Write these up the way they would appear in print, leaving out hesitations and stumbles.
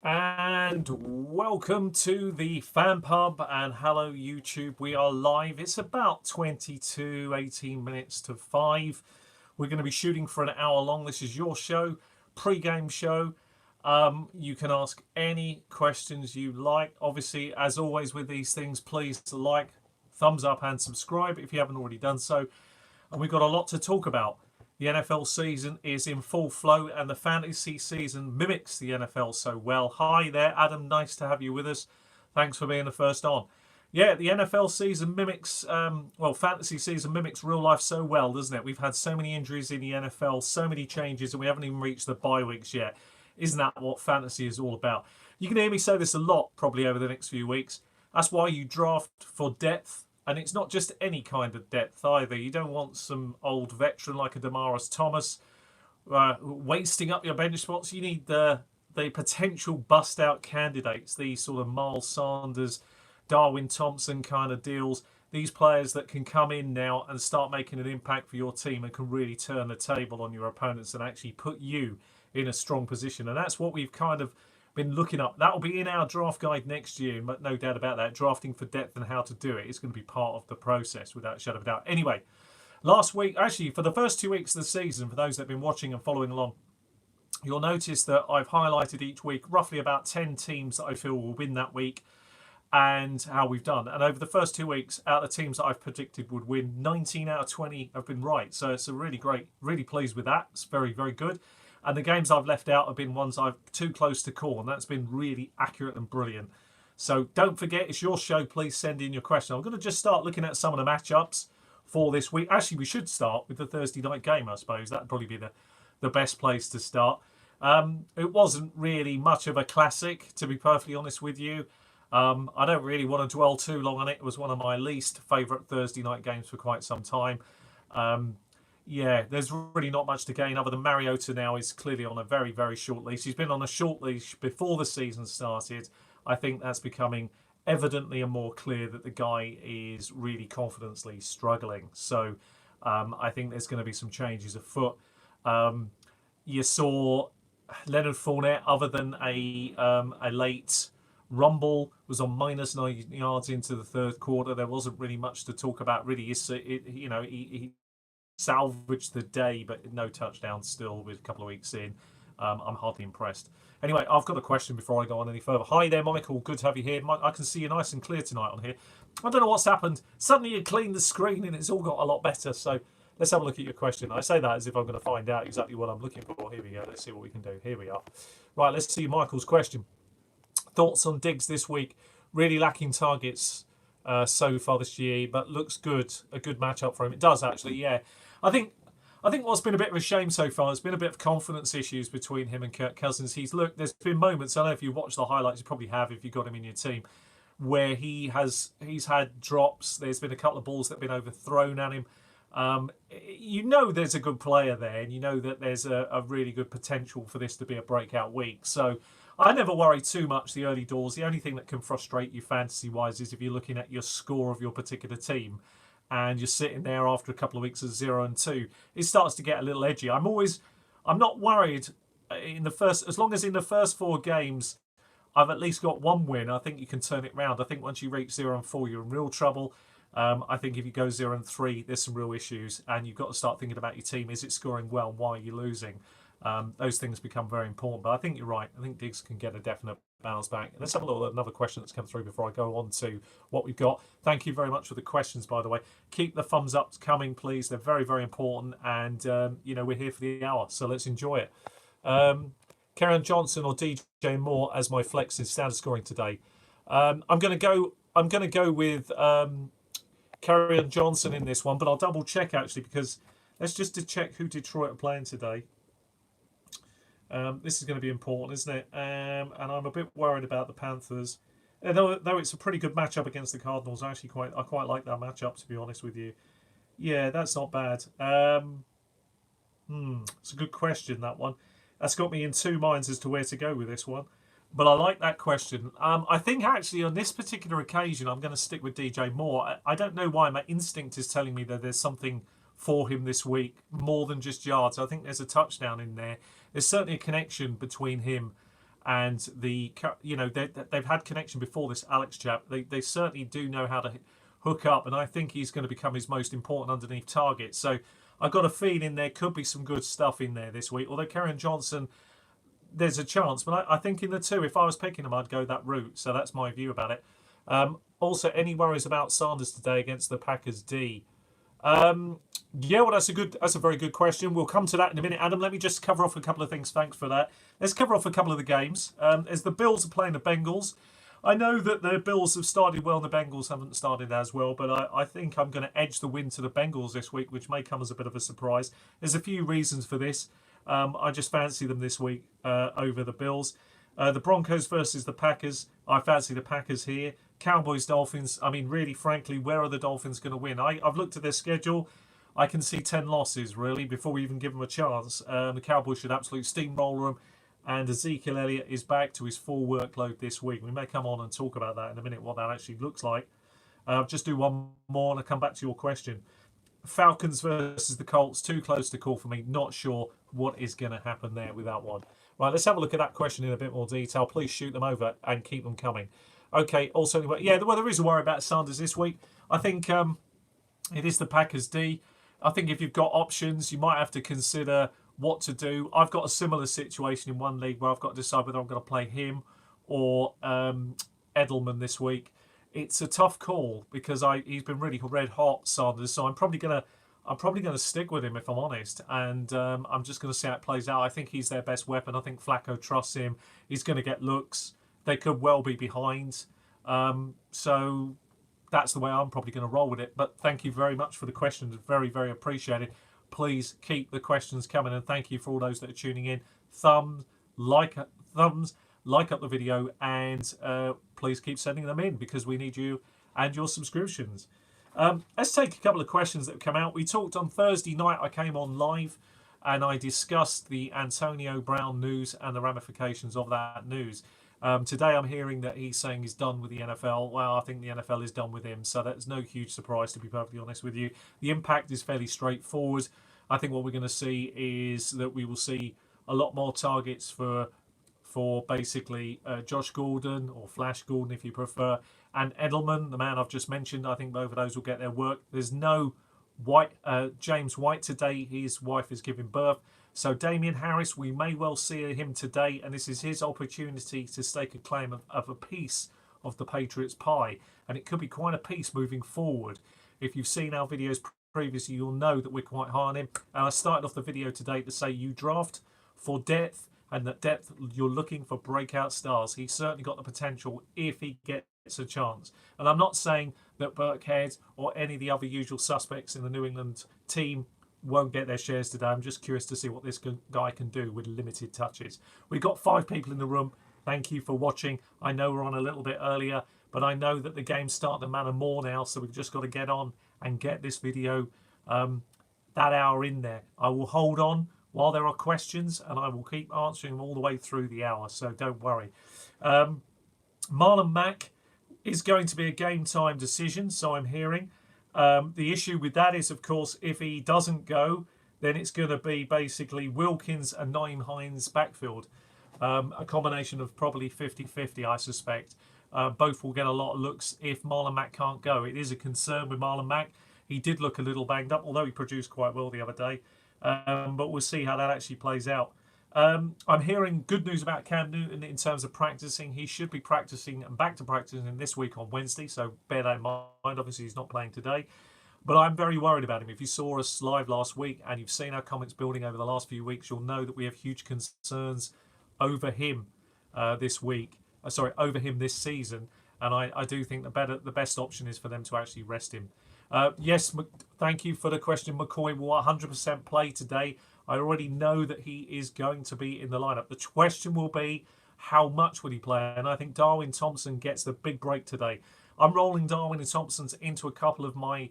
And welcome to the Fan Pub and hello YouTube. We are live. It's about 18 minutes to 5. We're going to be shooting for an hour long. This is your show, pre-game show. You can ask any questions you like. Obviously, as always with these things, please like, thumbs up and subscribe if you haven't already done so. And we've got a lot to talk about. The NFL season is in full flow and the fantasy season mimics the NFL so well. Hi there, Adam. Nice to have you with us. Thanks for being the first on. Yeah, the NFL season mimics, fantasy season mimics real life so well, doesn't it? We've had so many injuries in the NFL, so many changes, and we haven't even reached the bye weeks yet. Isn't that what fantasy is all about? You can hear me say this a lot probably over the next few weeks. That's why you draft for depth. And it's not just any kind of depth either. You don't want some old veteran like a Demaryius Thomas wasting up your bench spots. You need the potential bust-out candidates, these sort of Miles Sanders, Darwin Thompson kind of deals. These players that can come in now and start making an impact for your team and can really turn the table on your opponents and actually put you in a strong position. And that's what we've kind of been looking up. That'll be in our draft guide next year, but no doubt about that. Drafting for depth and how to do it is going to be part of the process without a shadow of a doubt. Anyway, last week, actually, for the first 2 weeks of the season, for those that have been watching and following along, you'll notice that I've highlighted each week roughly about 10 teams that I feel will win that week and how we've done. And over the first 2 weeks, out of the teams that I've predicted would win, 19 out of 20 have been right. So it's a really great, really pleased with that. It's very, very good. And the games I've left out have been ones I've too close to call, and that's been really accurate and brilliant. So don't forget, it's your show. Please send in your question. I'm going to just start looking at some of the matchups for this week. Actually, we should start with the Thursday night game, I suppose. That'd probably be the best place to start. It wasn't really much of a classic, to be perfectly honest with you. I don't really want to dwell too long on it. It was one of my least favourite Thursday night games for quite some time. Yeah, there's really not much to gain other than Mariota now is clearly on a very, very short leash. He's been on a short leash before the season started. I think that's becoming evidently and more clear that the guy is really confidently struggling. So I think there's going to be some changes afoot. You saw Leonard Fournette, other than a late rumble, was on minus 9 yards into the third quarter. There wasn't really much to talk about, really. He salvaged the day, but no touchdown still with a couple of weeks in. I'm hardly impressed. Anyway, I've got a question before I go on any further. Hi there, Michael. Good to have you here. I can see you nice and clear tonight on here. I don't know what's happened. Suddenly you cleaned the screen and it's all got a lot better. So let's have a look at your question. I say that as if I'm going to find out exactly what I'm looking for. Here we go. Let's see what we can do. Here we are. Right, let's see Michael's question. Thoughts on Diggs this week? Really lacking targets so far this year, but looks good. A good matchup for him. It does actually, yeah. I think what's been a bit of a shame so far, there's been a bit of confidence issues between him and Kirk Cousins. There's been moments, I don't know if you watched the highlights, you probably have if you've got him in your team, where he's had drops. There's been a couple of balls that have been overthrown at him. You know there's a good player there, and you know that there's a really good potential for this to be a breakout week. So I never worry too much the early doors. The only thing that can frustrate you fantasy-wise is if you're looking at your score of your particular team and you're sitting there after a couple of weeks of 0-2, it starts to get a little edgy. I'm not worried as long as in the first 4 games I've at least got one win. I think you can turn it round. I think once you reach 0-4, you're in real trouble. I think if you go 0-3, there's some real issues, and you've got to start thinking about your team. Is it scoring well? Why are you losing? Those things become very important. But I think you're right. I think Diggs can get a definite bounce back. Let's have a look at another question that's come through before I go on to what we've got. Thank you very much for the questions, by the way. Keep the thumbs ups coming, please. They're very, very important. And, we're here for the hour, so let's enjoy it. Karen Johnson or DJ Moore as my flex in standard scoring today. I'm going to go with Karen Johnson in this one, but I'll double check actually, because let's just to check who Detroit are playing today. This is going to be important, isn't it? And I'm a bit worried about the Panthers. Though it's a pretty good matchup against the Cardinals, I quite like that matchup, to be honest with you. Yeah, that's not bad. It's a good question, that one. That's got me in two minds as to where to go with this one. But I like that question. I think actually on this particular occasion, I'm going to stick with DJ Moore. I don't know why. My instinct is telling me that there's something for him this week, more than just yards. I think there's a touchdown in there. There's certainly a connection between him and they've had connection before. This Alex chap, they certainly do know how to hook up, and I think he's going to become his most important underneath target. So I've got a feeling there could be some good stuff in there this week. Although Kerryon Johnson, there's a chance, but I think in the two, if I was picking him, I'd go that route. So that's my view about it. Also, any worries about Sanders today against the Packers D? Yeah, well, that's a very good question. We'll come to that in a minute. Adam, let me just cover off a couple of things. Thanks for that. Let's cover off a couple of the games. As the Bills are playing the Bengals, I know that the Bills have started well and the Bengals haven't started as well, but I think I'm going to edge the win to the Bengals this week, which may come as a bit of a surprise. There's a few reasons for this. I just fancy them this week over the Bills. The Broncos versus the Packers. I fancy the Packers here. Cowboys, Dolphins. I mean, really, frankly, where are the Dolphins going to win? I've looked at their schedule. I can see 10 losses, really, before we even give them a chance. The Cowboys should absolutely steamroller them. And Ezekiel Elliott is back to his full workload this week. We may come on and talk about that in a minute, what that actually looks like. Just do one more and I'll come back to your question. Falcons versus the Colts, too close to call for me. Not sure what is going to happen there with that one. Right, let's have a look at that question in a bit more detail. Please shoot them over and keep them coming. Okay, also, yeah, well, there is a worry about Sanders this week. I think it is the Packers D. I think if you've got options, you might have to consider what to do. I've got a similar situation in one league where I've got to decide whether I'm going to play him or Edelman this week. It's a tough call because he's been really red hot, Sanders. So I'm probably gonna stick with him if I'm honest, and I'm just going to see how it plays out. I think he's their best weapon. I think Flacco trusts him. He's going to get looks. They could well be behind, so that's the way I'm probably going to roll with it. But thank you very much for the questions. Very, very appreciated. Please keep the questions coming, and thank you for all those that are tuning in. Thumbs, like up the video, and please keep sending them in because we need you and your subscriptions. Let's take a couple of questions that have come out. We talked on Thursday night. I came on live and I discussed the Antonio Brown news and the ramifications of that news. Today I'm hearing that he's saying he's done with the NFL. Well, I think the NFL is done with him, so that's no huge surprise, to be perfectly honest with you. The impact is fairly straightforward. I think what we're going to see is that we will see a lot more targets for basically Josh Gordon, or Flash Gordon if you prefer, and Edelman, the man I've just mentioned. I think both of those will get their work. There's no James White today. His wife is giving birth. So Damian Harris, we may well see him today, and this is his opportunity to stake a claim of a piece of the Patriots pie. And it could be quite a piece moving forward. If you've seen our videos previously, you'll know that we're quite high on him. And I started off the video today to say you draft for depth, and that depth you're looking for breakout stars. He's certainly got the potential if he gets a chance. And I'm not saying that Burkhead or any of the other usual suspects in the New England team won't get their shares today. I'm just curious to see what this guy can do with limited touches. We've got 5 people in the room. Thank you for watching. I know we're on a little bit earlier, but I know that the game's starting to matter more now, so we've just got to get on and get this video that hour in there. I will hold on while there are questions, and I will keep answering them all the way through the hour, so don't worry. Marlon Mack is going to be a game time decision, so I'm hearing. The issue with that is, of course, if he doesn't go, then it's going to be basically Wilkins and Nyheim Hines backfield. A combination of probably 50-50, I suspect. Both will get a lot of looks if Marlon Mack can't go. It is a concern with Marlon Mack. He did look a little banged up, although he produced quite well the other day. But we'll see how that actually plays out. I'm hearing good news about Cam Newton in terms of practicing. He should be practicing and back to practicing this week on Wednesday, so bear that in mind. Obviously, he's not playing today. But I'm very worried about him. If you saw us live last week and you've seen our comments building over the last few weeks, you'll know that we have huge concerns over him over him this season. And I do think the best option is for them to actually rest him. Yes, thank you for the question. McCoy will 100% play today. I already know that he is going to be in the lineup. The question will be, how much will he play? And I think Darwin Thompson gets the big break today. I'm rolling Darwin and Thompson's into a couple of my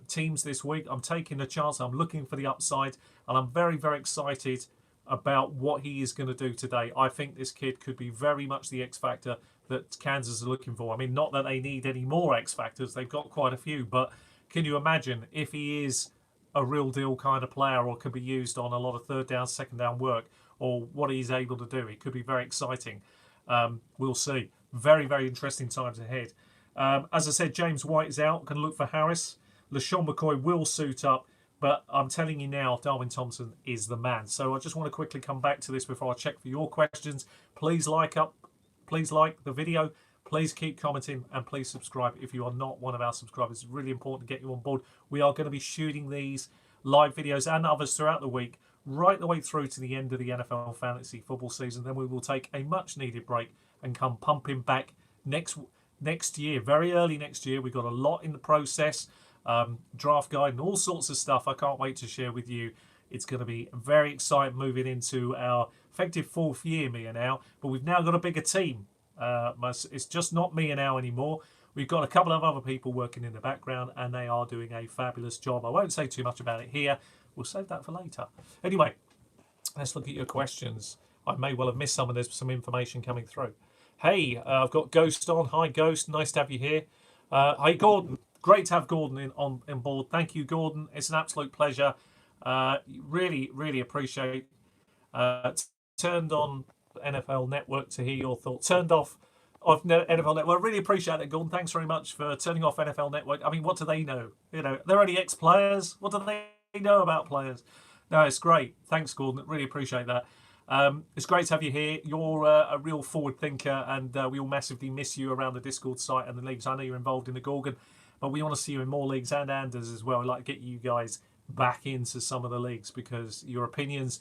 teams this week. I'm taking a chance. I'm looking for the upside. And I'm very, very excited about what he is going to do today. I think this kid could be very much the X factor that Kansas are looking for. I mean, not that they need any more X factors. They've got quite a few. But can you imagine if he is a real deal kind of player or can be used on a lot of third down, second down work? or what he's able to do. It could be very exciting. We'll see. Very, very interesting times ahead. As I said, James White is out. Can look for Harris. LaShawn McCoy will suit up. But I'm telling you now, Darwin Thompson is the man. So I just want to quickly come back to this before I check for your questions. Please like the video. Please keep commenting and please subscribe if you are not one of our subscribers. It's really important to get you on board. We are going to be shooting these live videos and others throughout the week, right the way through to the end of the NFL fantasy football season. Then we will take a much needed break and come pumping back next year, very early next year. We've got a lot in the process. Draft guide and all sorts of stuff I can't wait to share with you. It's going to be very exciting moving into our effective 4th year, Mia now, but we've now got a bigger team. It's just not me and Al anymore. We've got a couple of other people working in the background and they are doing a fabulous job. I won't say too much about it here. We'll save that for later. Anyway, let's look at your questions. I may well have missed some, and there's some information coming through. Hey, I've got Ghost on. Hi, Ghost. Nice to have you here. Hi, Gordon. Great to have Gordon on board. Thank you, Gordon. It's an absolute pleasure. Really, really appreciate. Turned on NFL Network to hear your thoughts. Turned off NFL Network. I really appreciate it, Gordon. Thanks very much for turning off NFL Network. I mean, what do they know? You know, they're only ex-players. What do they know about players? No, it's great. Thanks, Gordon. Really appreciate that. It's great to have you here. You're a real forward thinker, and we all massively miss you around the Discord site and the leagues. I know you're involved in the Gorgon, but we want to see you in more leagues and Anders as well. I'd like to get you guys back into some of the leagues because your opinions,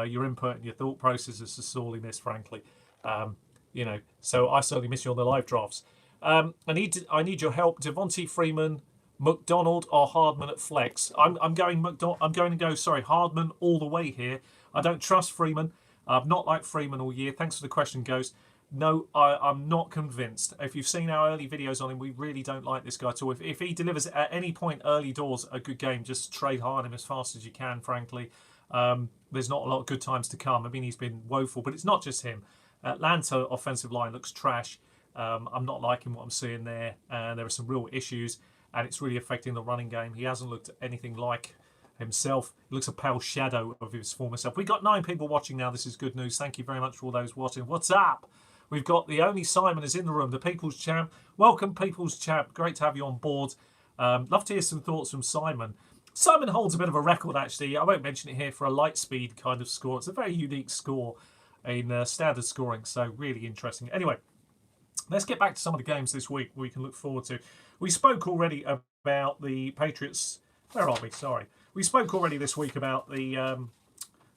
your input and your thought processes are sorely missed, frankly. You know, so I certainly miss you on the live drafts. I need your help. Devontae Freeman, McDonald or Hardman at flex. I'm going to go Hardman all the way here. I don't trust Freeman. I've not liked Freeman all year. Thanks for the question, Ghost. No, I'm not convinced. If you've seen our early videos on him, we really don't like this guy at all. If he delivers at any point early doors a good game, just trade hard him as fast as you can, frankly. There's not a lot of good times to come. I mean, he's been woeful, but it's not just him. Atlanta offensive line looks trash. I'm not liking what I'm seeing there. There are some real issues, and it's really affecting the running game. He hasn't looked anything like himself. He looks a pale shadow of his former self. We've got 9 people watching now. This is good news. Thank you very much for all those watching. What's up? We've got the only Simon is in the room, the People's Champ. Welcome, People's Champ. Great to have you on board. Love to hear some thoughts from Simon. Simon holds a bit of a record, actually. I won't mention it here, for a light speed kind of score. It's a very unique score in standard scoring, so really interesting. Anyway, let's get back to some of the games this week we can look forward to. We spoke already about the Patriots. Where are we? Sorry. We spoke already this week about a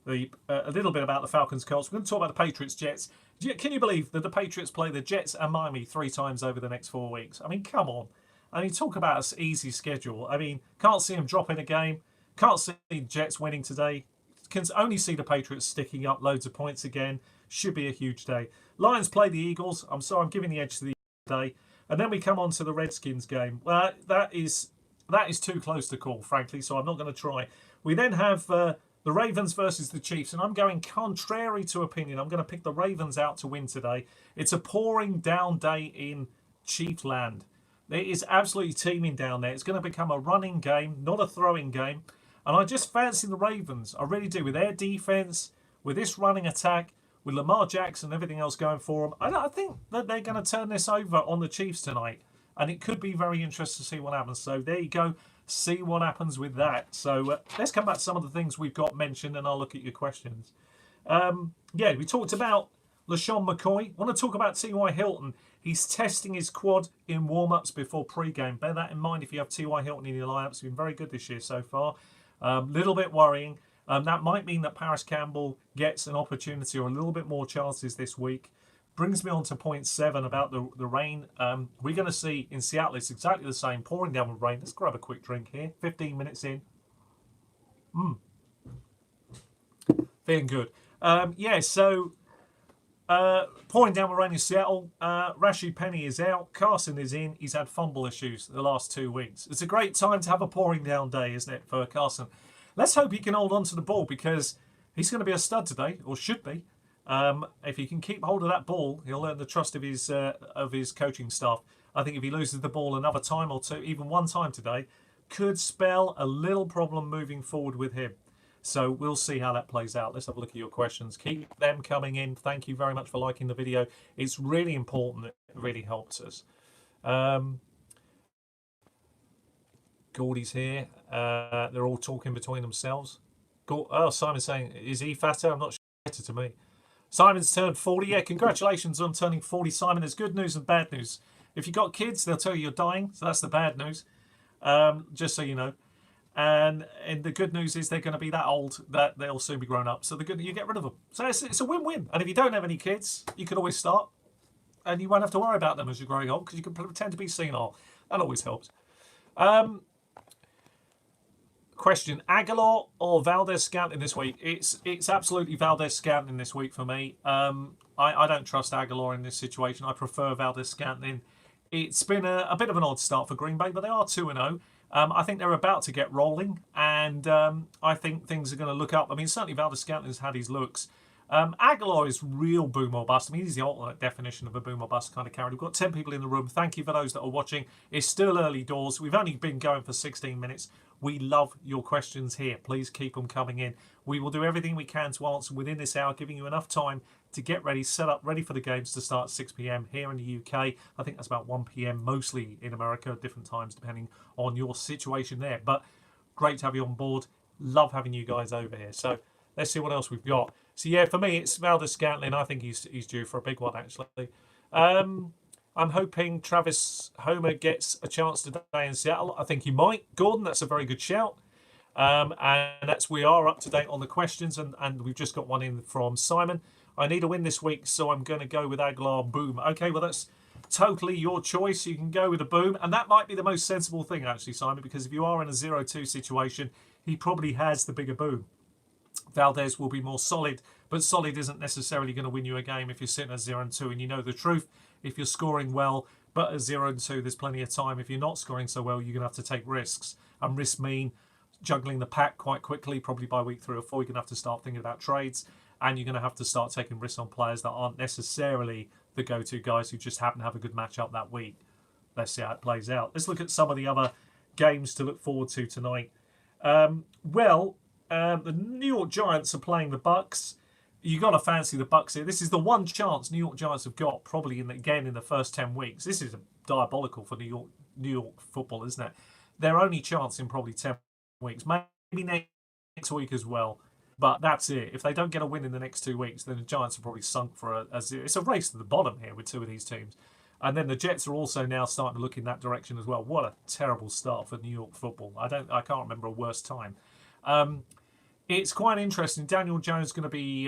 little bit about the Falcons Colts. We're going to talk about the Patriots Jets. Can you believe that the Patriots play the Jets and Miami 3 times over the next 4 weeks? I mean, come on. I mean, talk about an easy schedule. I mean, can't see them dropping a game. Can't see the Jets winning today. Can only see the Patriots sticking up loads of points again. Should be a huge day. Lions play the Eagles. I'm giving the edge to the Eagles today. And then we come on to the Redskins game. Well, that is too close to call, frankly, so I'm not going to try. We then have the Ravens versus the Chiefs, and I'm going contrary to opinion. I'm going to pick the Ravens out to win today. It's a pouring down day in Chief land. It is absolutely teeming down there. It's going to become a running game, not a throwing game. And I just fancy the Ravens. I really do. With their defense, with this running attack, with Lamar Jackson and everything else going for them, I think that they're going to turn this over on the Chiefs tonight. And it could be very interesting to see what happens. So there you go. See what happens with that. So let's come back to some of the things we've got mentioned, and I'll look at your questions. Yeah, we talked about LaShawn McCoy. I want to talk about T.Y. Hilton. He's testing his quad in warm-ups before pre-game. Bear that in mind if you have T.Y. Hilton in your lineups. He's been very good this year so far. Little bit worrying. That might mean that Paris Campbell gets an opportunity or a little bit more chances this week. Brings me on to point 7 about the rain. We're going to see in Seattle, it's exactly the same, pouring down with rain. Let's grab a quick drink here. 15 minutes in. Feeling good. Yeah, so pouring down with rain in Seattle. Rashid Penny is out. Carson is in. He's had fumble issues the last 2 weeks. It's a great time to have a pouring down day, isn't it, for Carson? Let's hope he can hold on to the ball, because he's going to be a stud today, or should be. If he can keep hold of that ball, he'll earn the trust of his coaching staff. I think if he loses the ball another time or two, even one time today, could spell a little problem moving forward with him. So we'll see how that plays out. Let's have a look at your questions. Keep them coming in. Thank you very much for liking the video. It's really important. It really helps us. Gordy's here. They're all talking between themselves. Oh, Simon's saying, is he fatter? I'm not sure. Better to me. Simon's turned 40. Yeah, congratulations on turning 40, Simon. There's good news and bad news. If you've got kids, they'll tell you you're dying. So that's the bad news. Just so you know. And the good news is they're going to be that old that they'll soon be grown up. So the good, you get rid of them. So it's a win-win. And if you don't have any kids, you can always start. And you won't have to worry about them as you're growing old because you can pretend to be senile. That always helps. Question: Aguilar or Valdez-Scantling this week? It's absolutely Valdez-Scantling this week for me. I don't trust Aguilar in this situation. I prefer Valdez-Scantling. It's been a bit of an odd start for Green Bay, but they are 2-0. I think they're about to get rolling, and I think things are going to look up. I mean, certainly Valdez-Scantling's had his looks. Aguilar is real boom or bust. I mean, he's the ultimate definition of a boom or bust kind of character. We've got 10 people in the room. Thank you for those that are watching. It's still early doors. We've only been going for 16 minutes. We love your questions here. Please keep them coming in. We will do everything we can to answer within this hour, giving you enough time to get ready, set up, ready for the games to start at 6 p.m. here in the UK. I think that's about 1 p.m. mostly in America, different times depending on your situation there. But great to have you on board. Love having you guys over here. So let's see what else we've got. So yeah, for me, it's Valdez-Scantling. I think he's due for a big one, actually. I'm hoping Travis Homer gets a chance today in Seattle. I think he might. Gordon, that's a very good shout. And we are up to date on the questions, and we've just got one in from Simon. I need a win this week, so I'm going to go with Aguilar. Boom. Okay, well, that's totally your choice. You can go with a boom, and that might be the most sensible thing, actually, Simon, because if you are in a 0-2 situation, he probably has the bigger boom. Valdez will be more solid, but solid isn't necessarily going to win you a game if you're sitting at 0-2, and you know the truth. If you're scoring well, but at 0-2, there's plenty of time. If you're not scoring so well, you're going to have to take risks. And risks mean juggling the pack quite quickly, probably by week 3 or 4. You're going to have to start thinking about trades, and you're going to have to start taking risks on players that aren't necessarily the go-to guys who just happen to have a good matchup that week. Let's see how it plays out. Let's look at some of the other games to look forward to tonight. The New York Giants are playing the Bucks. You got to fancy the Bucks here. This is the one chance New York Giants have got, probably in the first 10 weeks. This is diabolical for New York football, isn't it? Their only chance in probably 10 weeks, maybe next week as well. But that's it. If they don't get a win in the next 2 weeks, then the Giants are probably sunk for it's a race to the bottom here with 2 of these teams. And then the Jets are also now starting to look in that direction as well. What a terrible start for New York football. I can't remember a worse time. It's quite interesting. Daniel Jones is going to be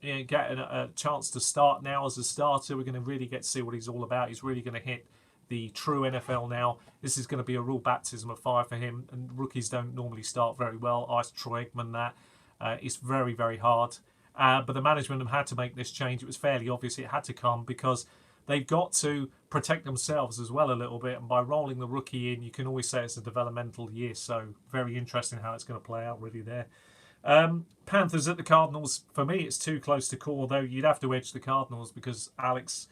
getting a chance to start now as a starter. We're going to really get to see what he's all about. He's really going to hit the true NFL now. This is going to be a real baptism of fire for him. And rookies don't normally start very well. I asked Troy Aikman that. It's very, very hard. But the management have had to make this change. It was fairly obvious it had to come because they've got to protect themselves as well a little bit. And by rolling the rookie in, you can always say it's a developmental year. So very interesting how it's going to play out really there. Panthers at the Cardinals. For me, it's too close to call, though you'd have to edge the Cardinals because Alex,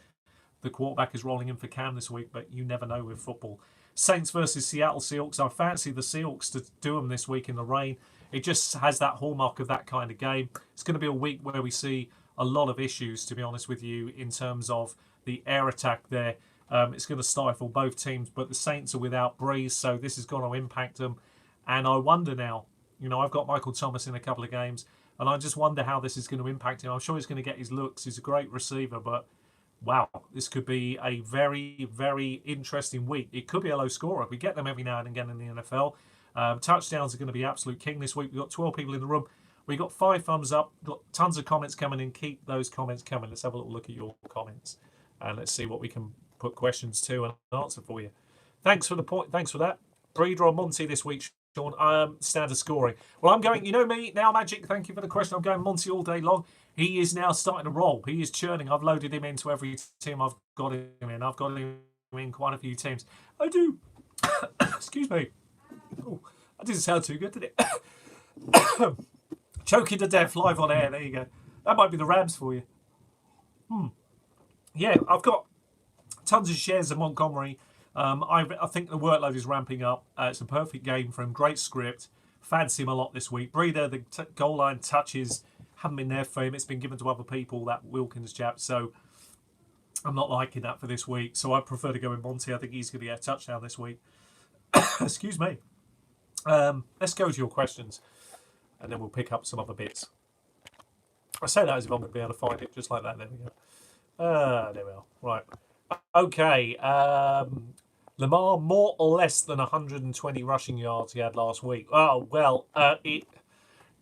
the quarterback, is rolling in for Cam this week, but you never know with football. Saints versus Seattle Seahawks. I fancy the Seahawks to do them this week in the rain. It just has that hallmark of that kind of game. It's going to be a week where we see a lot of issues, to be honest with you, in terms of the air attack there. It's going to stifle both teams, but the Saints are without Breeze, so this is going to impact them. And I wonder now, I've got Michael Thomas in a couple of games, and I just wonder how this is going to impact him. I'm sure he's going to get his looks. He's a great receiver, but wow, this could be a very, very interesting week. It could be a low scorer. We get them every now and again in the NFL. Touchdowns are going to be absolute king this week. We've got 12 people in the room. We've got 5 thumbs up. We've got tons of comments coming in. Keep those comments coming. Let's have a little look at your comments, and let's see what we can put questions to and answer for you. Thanks for the point. Thanks for that. Breeder or Monty this week, Sean. Standard scoring. Well, I'm going, me, now Magic, thank you for the question. I'm going Monty all day long. He is now starting to roll. He is churning. I've loaded him into every team I've got him in. I've got him in quite a few teams. I do. Excuse me. Oh, that didn't sound too good, did it? Choking to death live on air. There you go. That might be the Rams for you. Yeah, I've got tons of shares of Montgomery. I think the workload is ramping up. It's a perfect game for him. Great script. fancy him a lot this week. Breeder, the goal line touches haven't been there for him. It's been given to other people, that Wilkins chap. So I'm not liking that for this week. So I prefer to go with Monty. I think he's going to get a touchdown this week. Excuse me. Let's go to your questions, and then we'll pick up some other bits. I say that as if I'm going to be able to find it, just like that. There we go. There we are. Right. Okay. Lamar, more or less than 120 rushing yards he had last week. Oh, well,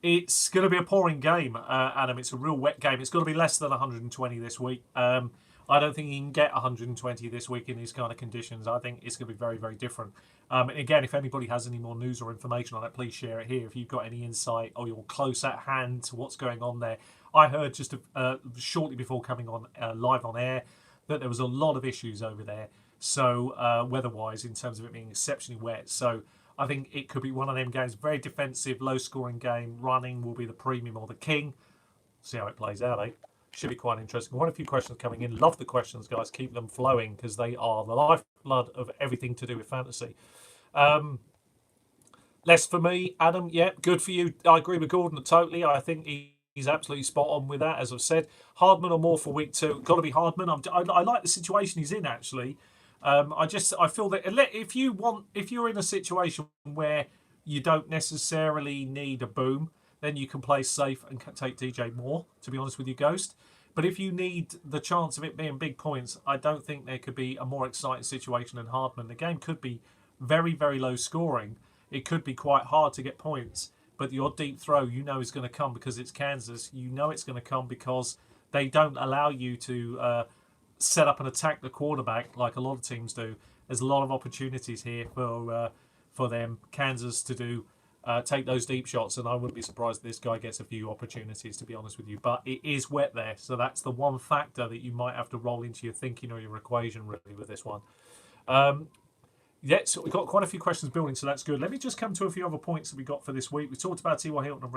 it's going to be a pouring game, Adam. It's a real wet game. It's got to be less than 120 this week. I don't think he can get 120 this week in these kind of conditions. I think it's going to be very, very different. And again, if anybody has any more news or information on it, please share it here. If you've got any insight or you're close at hand to what's going on there. I heard just shortly before coming on live on air that there was a lot of issues over there. So weather-wise, in terms of it being exceptionally wet. So I think it could be one of them games. Very defensive, low-scoring game. Running will be the premium or the king. See how it plays out, eh? Should be quite interesting. Quite a few questions coming in. Love the questions, guys. Keep them flowing because they are the lifeblood of everything to do with fantasy. Less for me, Adam. Yeah, good for you. I agree with Gordon totally. I think he's absolutely spot on with that, as I've said. Hardman or more for week 2. Got to be Hardman. I like the situation he's in, actually. I feel that if you're in a situation where you don't necessarily need a boom, then you can play safe and take DJ Moore, to be honest with you, Ghost. But if you need the chance of it being big points, I don't think there could be a more exciting situation than Hardman. The game could be very, very low scoring. It could be quite hard to get points. But your deep throw, you know, is going to come because it's Kansas. You know it's going to come because they don't allow you to set up and attack the quarterback like a lot of teams do. There's a lot of opportunities here for them, Kansas, to do take those deep shots, and I wouldn't be surprised if this guy gets a few opportunities, to be honest with you. But it is wet there, so that's the one factor that you might have to roll into your thinking or your equation, really, with this one. So we've got quite a few questions building, so that's good. Let me just come to a few other points that we got for this week. We talked about T.Y. Hilton and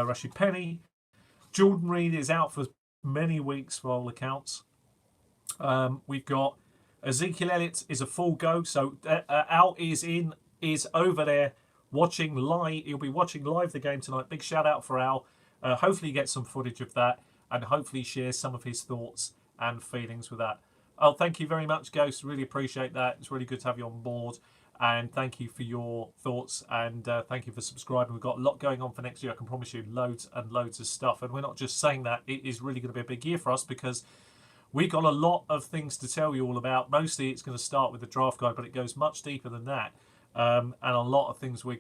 Rashid Penny. Jordan Reed is out for many weeks for all accounts. We've got Ezekiel Elliott is a full go, so Al is over there watching live. He'll be watching live the game tonight. Big shout out for Al. Hopefully, get some footage of that, and hopefully share some of his thoughts and feelings with that. Oh, thank you very much, Ghost. Really appreciate that. It's really good to have you on board, and thank you for your thoughts, and thank you for subscribing. We've got a lot going on for next year. I can promise you, loads and loads of stuff. And we're not just saying that. It is really going to be a big year for us because we've got a lot of things to tell you all about. Mostly, it's going to start with the draft guide, but it goes much deeper than that. And a lot of things we're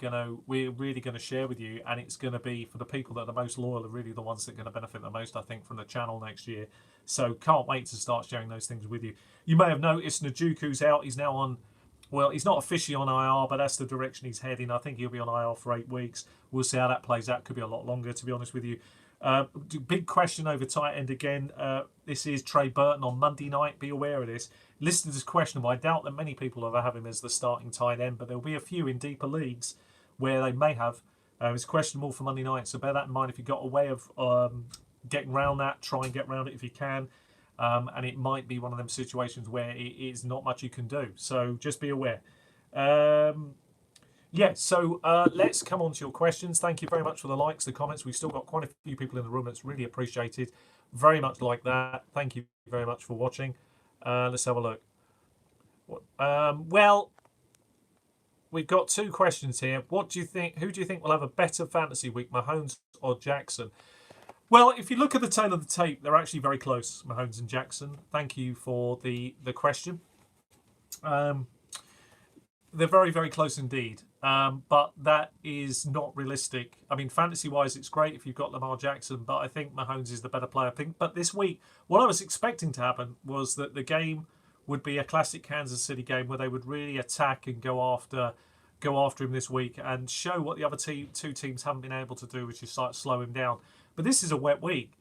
really going to share with you, and it's going to be for the people that are the most loyal, are really the ones that are going to benefit the most, I think, from the channel next year. So can't wait to start sharing those things with you. You may have noticed Njoku's out. He's now on, well, he's not officially on IR, but that's the direction he's heading. I think he'll be on IR for 8 weeks. We'll see how that plays out. Could be a lot longer, to be honest with you. Big question over tight end again. This is Trey Burton on Monday night. Be aware of this. Listed as questionable. I doubt that many people will have him as the starting tight end, but there'll be a few in deeper leagues where they may have. It's questionable for Monday night, so bear that in mind. If you've got a way of getting around that, try and get around it if you can. And it might be one of them situations where it is not much you can do. So just be aware. So let's come on to your questions. Thank you very much for the likes, the comments. We've still got quite a few people in the room. That's really appreciated. Very much like that. Thank you very much for watching. Let's have a look. Well, we've got 2 questions here. What do you think? Who do you think will have a better fantasy week, Mahomes or Jackson? Well, if you look at the tail of the tape, they're actually very close, Mahomes and Jackson. Thank you for the question. They're very, very close indeed. But that is not realistic. I mean, fantasy-wise, it's great if you've got Lamar Jackson, but I think Mahomes is the better player. But this week, what I was expecting to happen was that the game would be a classic Kansas City game where they would really attack and go after him this week and show what the other 2 teams haven't been able to do, which is slow him down. But this is a wet week.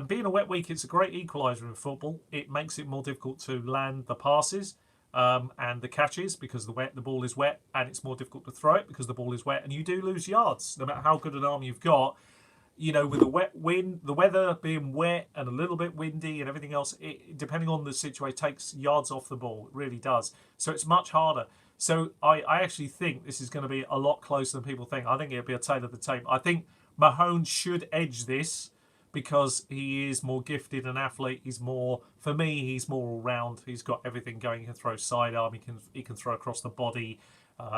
Being a wet week, it's a great equaliser in football. It makes it more difficult to land the passes. And the catches because the ball is wet, and it's more difficult to throw it because the ball is wet, and you do lose yards no matter how good an arm you've got. You know, with the the weather being wet and a little bit windy and everything else, depending on the situation, takes yards off the ball. It really does. So it's much harder. So I actually think this is going to be a lot closer than people think. I think it'll be a tail of the tape. I think Mahomes should edge this because he is more gifted an athlete. He's more, for me, he's more all round. He's got everything going. He can throw sidearm. He can throw across the body,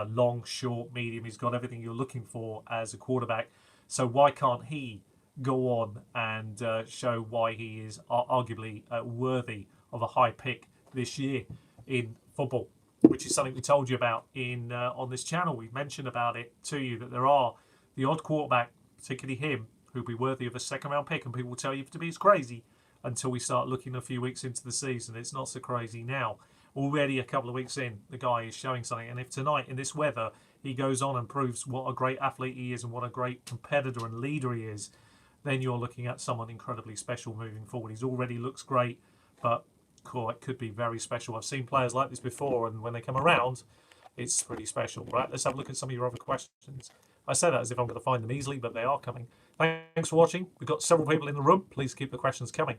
long, short, medium. He's got everything you're looking for as a quarterback. So why can't he go on and show why he is arguably worthy of a high pick this year in football, which is something we told you about in on this channel. We mentioned about it to you that there are the odd quarterback, particularly him, who'd be worthy of a second round pick, and people will tell you to be it's crazy until we start looking a few weeks into the season. It's not so crazy now. Already a couple of weeks in, the guy is showing something, and if tonight in this weather he goes on and proves what a great athlete he is and what a great competitor and leader he is, then you're looking at someone incredibly special moving forward. He's already looks great, but cool, it could be very special. I've seen players like this before, and when they come around, it's pretty special. Right, let's have a look at some of your other questions. I say that as if I'm going to find them easily, but they are coming. Thanks for watching. We've got several people in the room. Please keep the questions coming.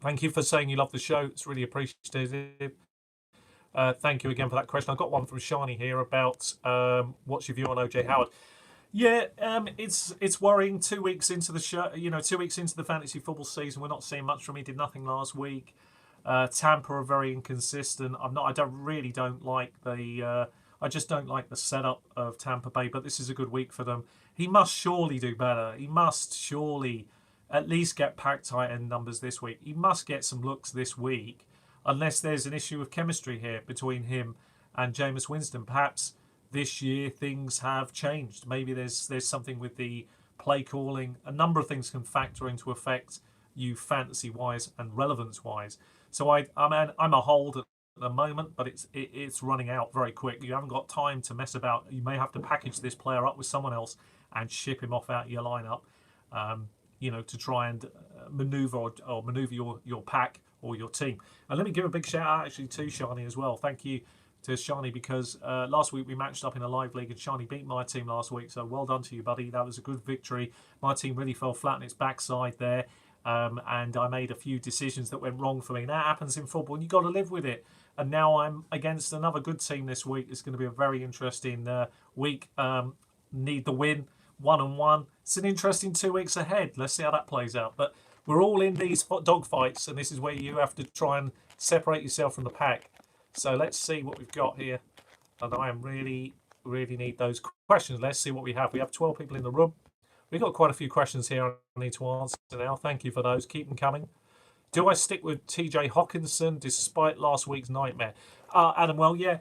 Thank you for saying you love the show. It's really appreciated. Thank you again for that question. I've got one from Shani here about what's your view on OJ Howard. Yeah, it's worrying. 2 weeks into the show, 2 weeks into the fantasy football season, we're not seeing much from him. He did nothing last week. Tampa are very inconsistent. I just don't like the setup of Tampa Bay, but this is a good week for them. He must surely do better. He must surely at least get packed tight end numbers this week. He must get some looks this week, unless there's an issue of chemistry here between him and Jameis Winston. Perhaps this year things have changed. Maybe there's something with the play calling. A number of things can factor into effect you fantasy-wise and relevance-wise. So I'm a hold at the moment, but it's running out very quick. You haven't got time to mess about. You may have to package this player up with someone else and ship him off out of your lineup, to try and maneuver or maneuver your pack or your team. And let me give a big shout out actually to Shani as well. Thank you to Shani, because last week we matched up in a live league and Shani beat my team last week. So well done to you, buddy. That was a good victory. My team really fell flat on its backside there. And I made a few decisions that went wrong for me. That happens in football, and you've got to live with it. And now I'm against another good team this week. It's going to be a very interesting week. Need the win, 1-1. It's an interesting 2 weeks ahead. Let's see how that plays out. But we're all in these dogfights, and this is where you have to try and separate yourself from the pack. So let's see what we've got here. And I am really need those questions. Let's see what we have. We have 12 people in the room. We've got quite a few questions here I need to answer now. Thank you for those. Keep them coming. Do I stick with TJ Hawkinson despite last week's nightmare? Adam, well, yeah.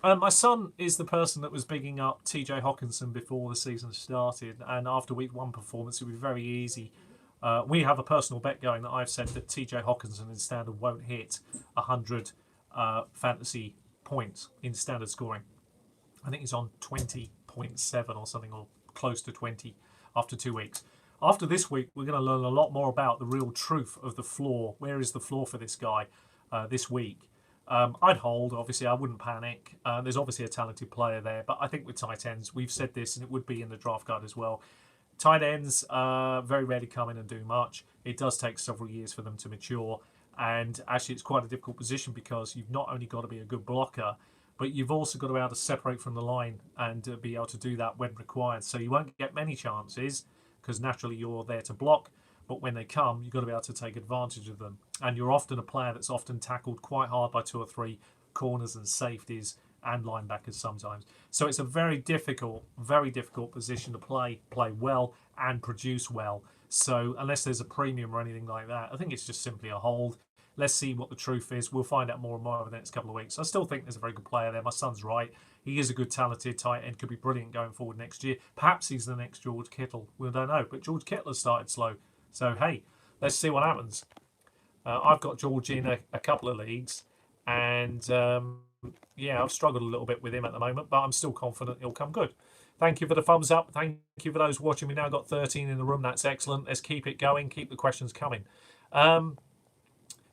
My son is the person that was bigging up TJ Hawkinson before the season started. And after week one performance, it would be very easy. We have a personal bet going that I've said that TJ Hawkinson in standard won't hit 100 fantasy points in standard scoring. I think he's on 20.7 or something, or close to 20 after 2 weeks. After this week, we're going to learn a lot more about the real truth of the floor. Where is the floor for this guy this week? I'd hold, obviously. I wouldn't panic. There's obviously a talented player there, but I think with tight ends, we've said this, and it would be in the draft guide as well. Tight ends very rarely come in and do much. It does take several years for them to mature, and actually it's quite a difficult position because you've not only got to be a good blocker, but you've also got to be able to separate from the line and be able to do that when required. So you won't get many chances because naturally you're there to block, but when they come, you've got to be able to take advantage of them. And you're often a player that's often tackled quite hard by 2 or 3 corners and safeties and linebackers sometimes. So it's a very difficult position to play well and produce well. So unless there's a premium or anything like that, I think it's just simply a hold. Let's see what the truth is. We'll find out more and more over the next couple of weeks. I still think there's a very good player there. My son's right. He is a good, talented tight end. Could be brilliant going forward next year. Perhaps he's the next George Kittle. We don't know. But George Kittle has started slow. So, hey, let's see what happens. I've got George in a couple of leagues. And, I've struggled a little bit with him at the moment. But I'm still confident he'll come good. Thank you for the thumbs up. Thank you for those watching. We now got 13 in the room. That's excellent. Let's keep it going. Keep the questions coming.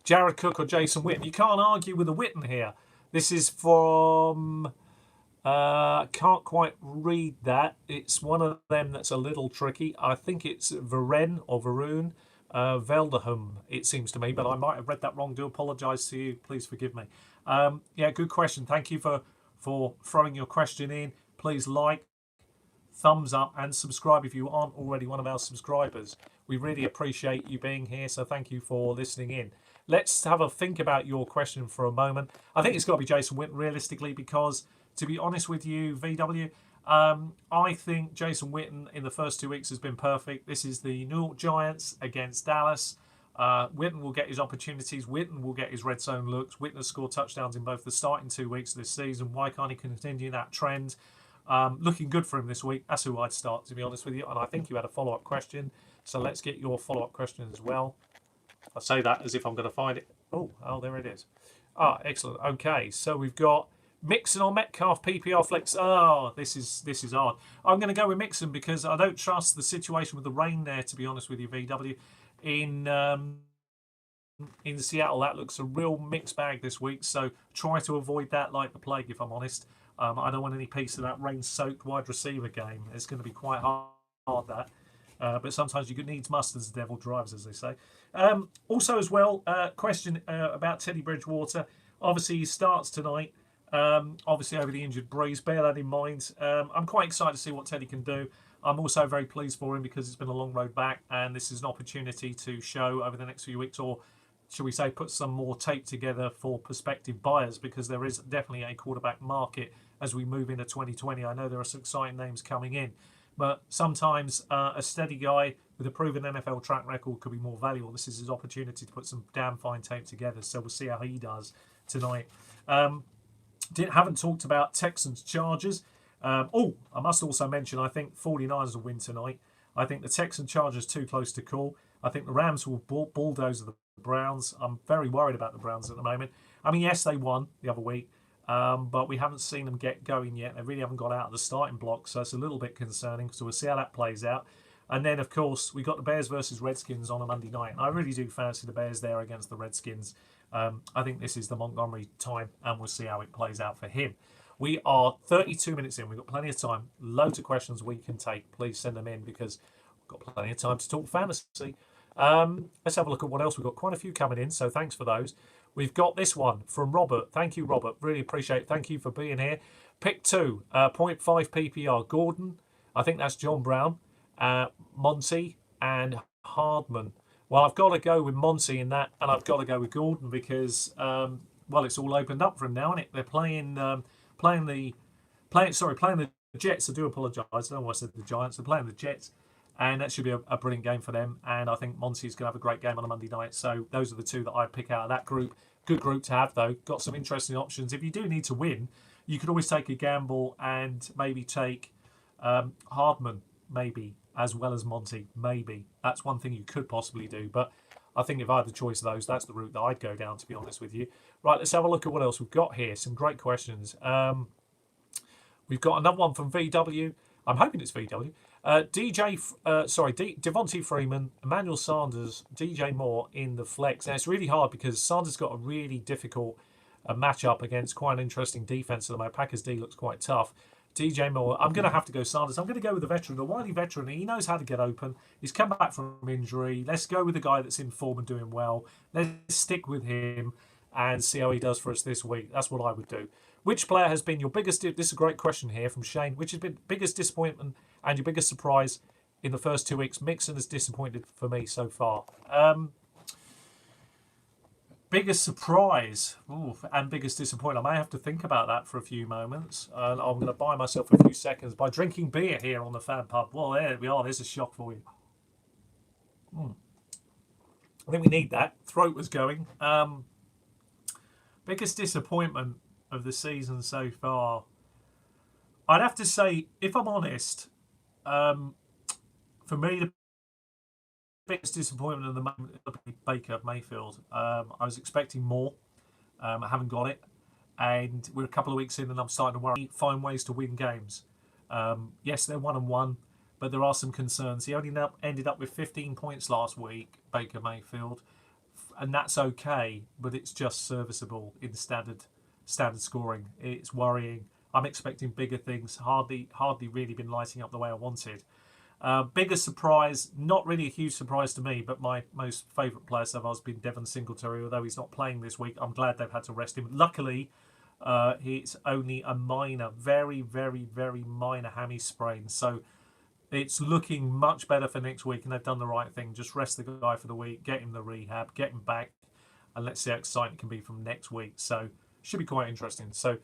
Jared Cook or Jason Witten. You can't argue with the Witten here. This is from... can't quite read that. It's one of them that's a little tricky. I think it's Varen or Varun. Veldahum, it seems to me, but I might have read that wrong. Do apologise to you. Please forgive me. Good question. Thank you for for throwing your question in. Please like, thumbs up, and subscribe if you aren't already one of our subscribers. We really appreciate you being here, so thank you for listening in. Let's have a think about your question for a moment. I think it's got to be Jason Witten, realistically, because, to be honest with you, VW, I think Jason Witten in the first 2 weeks has been perfect. This is the New York Giants against Dallas. Witten will get his opportunities. Witten will get his red zone looks. Witten has scored touchdowns in both the starting 2 weeks of this season. Why can't he continue that trend? Looking good for him this week. That's who I'd start, to be honest with you. And I think you had a follow-up question. So let's get your follow-up question as well. I say that as if I'm going to find it. Oh, there it is. Excellent. Okay, so we've got Mixon or Metcalf PPR flex. This is hard. I'm going to go with Mixon because I don't trust the situation with the rain there, to be honest with you, VW. In Seattle, that looks a real mixed bag this week. So try to avoid that like the plague, if I'm honest. I don't want any piece of that rain-soaked wide receiver game. It's going to be quite hard that. But sometimes you need must as the devil drives, as they say. Also, as well, question about Teddy Bridgewater. Obviously, he starts tonight. Obviously, over the injured Breeze. Bear that in mind. I'm quite excited to see what Teddy can do. I'm also very pleased for him because it's been a long road back, and this is an opportunity to show over the next few weeks, or shall we say, put some more tape together for prospective buyers, because there is definitely a quarterback market as we move into 2020. I know there are some exciting names coming in, but sometimes a steady guy with a proven NFL track record could be more valuable. This is his opportunity to put some damn fine tape together, so we'll see how he does tonight. Haven't talked about Texans Chargers. I must also mention, I think 49ers will win tonight. I think the Texans Chargers too close to call. I think the Rams will bulldoze the Browns. I'm very worried about the Browns at the moment. I mean, yes, they won the other week, but we haven't seen them get going yet. They really haven't got out of the starting block, so it's a little bit concerning. So we'll see how that plays out. And then, of course, we got the Bears versus Redskins on a Monday night. And I really do fancy the Bears there against the Redskins. I think this is the Montgomery time, and we'll see how it plays out for him. We are 32 minutes in. We've got plenty of time. Loads of questions we can take. Please send them in because we've got plenty of time to talk fantasy. Let's have a look at what else. We've got quite a few coming in, so thanks for those. We've got this one from Robert. Thank you, Robert. Really appreciate it. Thank you for being here. Pick 2, 0.5 PPR. Gordon, I think that's John Brown, Monty, and Hardman. Well, I've got to go with Monty in that, and I've got to go with Gordon because, it's all opened up for him now, isn't it? They're playing the Jets. I do apologise. I don't know why I said the Giants. They're playing the Jets, and that should be a brilliant game for them. And I think Monty's going to have a great game on a Monday night. So those are the two that I'd pick out of that group. Good group to have, though. Got some interesting options. If you do need to win, you could always take a gamble and maybe take Hardman, maybe, as well as Monty, maybe. That's one thing you could possibly do. But I think if I had the choice of those, that's the route that I'd go down, to be honest with you. Right, let's have a look at what else we've got here. Some great questions. We've got another one from VW. I'm hoping it's VW. Devontae Freeman, Emmanuel Sanders, DJ Moore in the flex. Now, it's really hard because Sanders got a really difficult matchup against quite an interesting defense at the moment. Packers D looks quite tough. DJ Moore, I'm going to have to go Sanders. I'm going to go with the veteran, the wily veteran. He knows how to get open. He's come back from injury. Let's go with the guy that's in form and doing well. Let's stick with him and see how he does for us this week. That's what I would do. Which player has been your biggest... This is a great question here from Shane. Which has been biggest disappointment and your biggest surprise in the first 2 weeks? Mixon has disappointed for me so far. Biggest surprise and biggest disappointment. I may have to think about that for a few moments. I'm going to buy myself a few seconds by drinking beer here on the Fan Pub. Well, there we are. There's a shock for you. I think we need that. Throat was going. Biggest disappointment of the season so far. I'd have to say, if I'm honest, for me, the biggest disappointment at the moment is Baker Mayfield. I was expecting more. I haven't got it. And we're a couple of weeks in and I'm starting to worry. Find ways to win games. Yes, they're 1-1, but there are some concerns. He only ended up with 15 points last week, Baker Mayfield. And that's okay, but it's just serviceable in standard scoring. It's worrying. I'm expecting bigger things. Hardly really been lighting up the way I wanted. Biggest surprise, not really a huge surprise to me, but my most favourite player so far has been Devon Singletary, although he's not playing this week. I'm glad they've had to rest him. Luckily, It's only a minor, very, very, very minor hammy sprain. So it's looking much better for next week, and they've done the right thing. Just rest the guy for the week, get him the rehab, get him back, and let's see how exciting it can be from next week. So should be quite interesting. So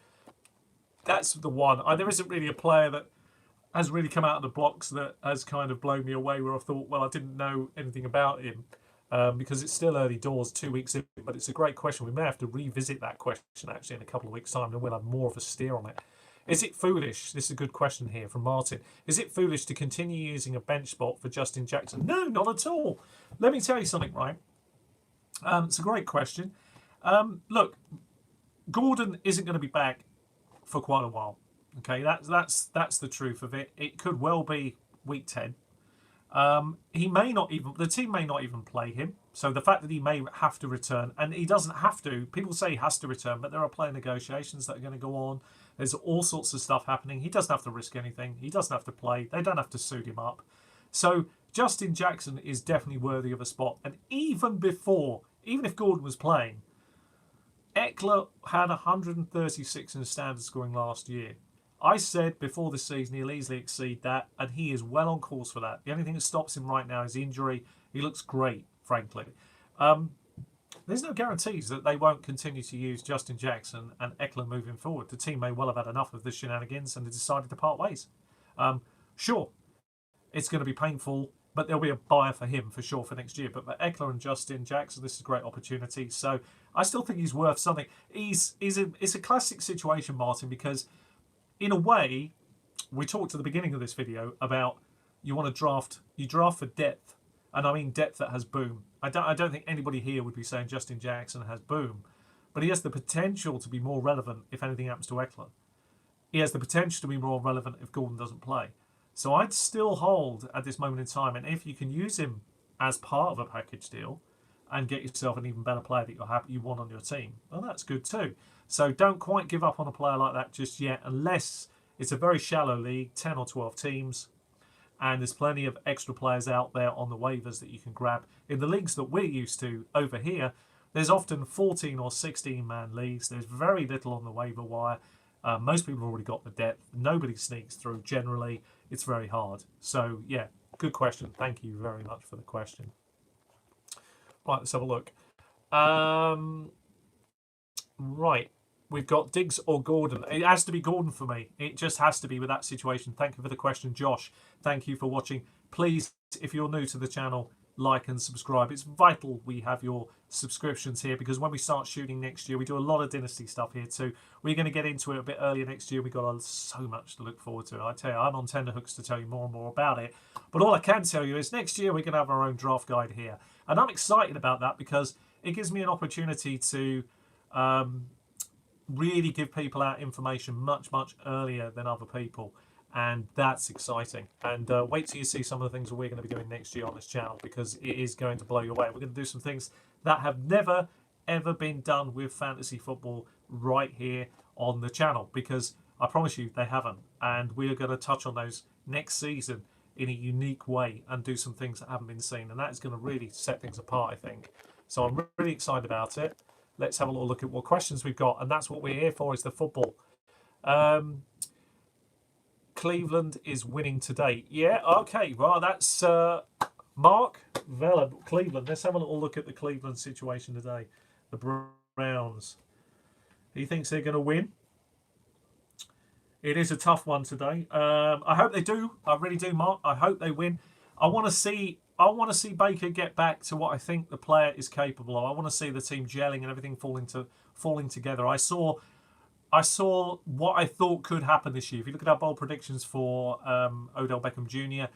that's the one. There isn't really a player that has really come out of the blocks that has kind of blown me away, where I thought, well, I didn't know anything about him, because it's still early doors, 2 weeks in. But it's a great question. We may have to revisit that question actually in a couple of weeks' time, and we'll have more of a steer on it. Is it foolish? This is a good question here from Martin. Is it foolish to continue using a bench spot for Justin Jackson? No, not at all. Let me tell you something, right? It's a great question. Look, Gordon isn't going to be back for quite a while. Okay, that's the truth of it. It could well be week 10. He may not even, the team may not even play him. So the fact that he may have to return, and he doesn't have to, people say he has to return, but there are player negotiations that are going to go on. There's all sorts of stuff happening. He doesn't have to risk anything. He doesn't have to play. They don't have to suit him up. So Justin Jackson is definitely worthy of a spot. And even if Gordon was playing, Eckler had 136 in standard scoring last year. I said before the season he'll easily exceed that, and he is well on course for that. The only thing that stops him right now is injury. He looks great, frankly. There's no guarantees that they won't continue to use Justin Jackson and Eckler moving forward. The team may well have had enough of the shenanigans and they decided to part ways. Sure, it's going to be painful, but there'll be a buyer for him for sure for next year. But for Eckler and Justin Jackson, this is a great opportunity. So I still think he's worth something. It's a classic situation, Martin, because in a way, we talked at the beginning of this video about you draft for depth. And I mean depth that has boom. I don't think anybody here would be saying Justin Jackson has boom. But he has the potential to be more relevant if anything happens to Eckler. He has the potential to be more relevant if Gordon doesn't play. So I'd still hold at this moment in time. And if you can use him as part of a package deal and get yourself an even better player that you want on your team, well, that's good too. So don't quite give up on a player like that just yet, unless it's a very shallow league, 10 or 12 teams. And there's plenty of extra players out there on the waivers that you can grab. In the leagues that we're used to over here, there's often 14 or 16-man leagues. There's very little on the waiver wire. Most people have already got the depth. Nobody sneaks through. Generally, it's very hard. So, yeah, good question. Thank you very much for the question. Right, let's have a look. Right. We've got Diggs or Gordon. It has to be Gordon for me. It just has to be with that situation. Thank you for the question, Josh. Thank you for watching. Please, if you're new to the channel, like and subscribe. It's vital we have your subscriptions here, because when we start shooting next year, we do a lot of Dynasty stuff here too. We're going to get into it a bit earlier next year. We've got so much to look forward to. I tell you, I'm on tenterhooks to tell you more and more about it. But all I can tell you is next year we're going to have our own draft guide here. And I'm excited about that because it gives me an opportunity to really give people out information much, much earlier than other people. And that's exciting. And wait till you see some of the things that we're going to be doing next year on this channel, because it is going to blow you away. We're going to do some things that have never, ever been done with fantasy football right here on the channel, because I promise you they haven't. And we are going to touch on those next season in a unique way and do some things that haven't been seen. And that is going to really set things apart, I think. So I'm really excited about it. Let's have a little look at what questions we've got. And that's what we're here for, is the football. Cleveland is winning today. Yeah, okay. Well, that's Mark Vella, Cleveland. Let's have a little look at the Cleveland situation today. The Browns. He thinks they're going to win. It is a tough one today. I hope they do. I really do, Mark. I hope they win. I want to see Baker get back to what I think the player is capable of. I want to see the team gelling and everything falling together. I saw what I thought could happen this year. If you look at our bold predictions for Odell Beckham Jr.,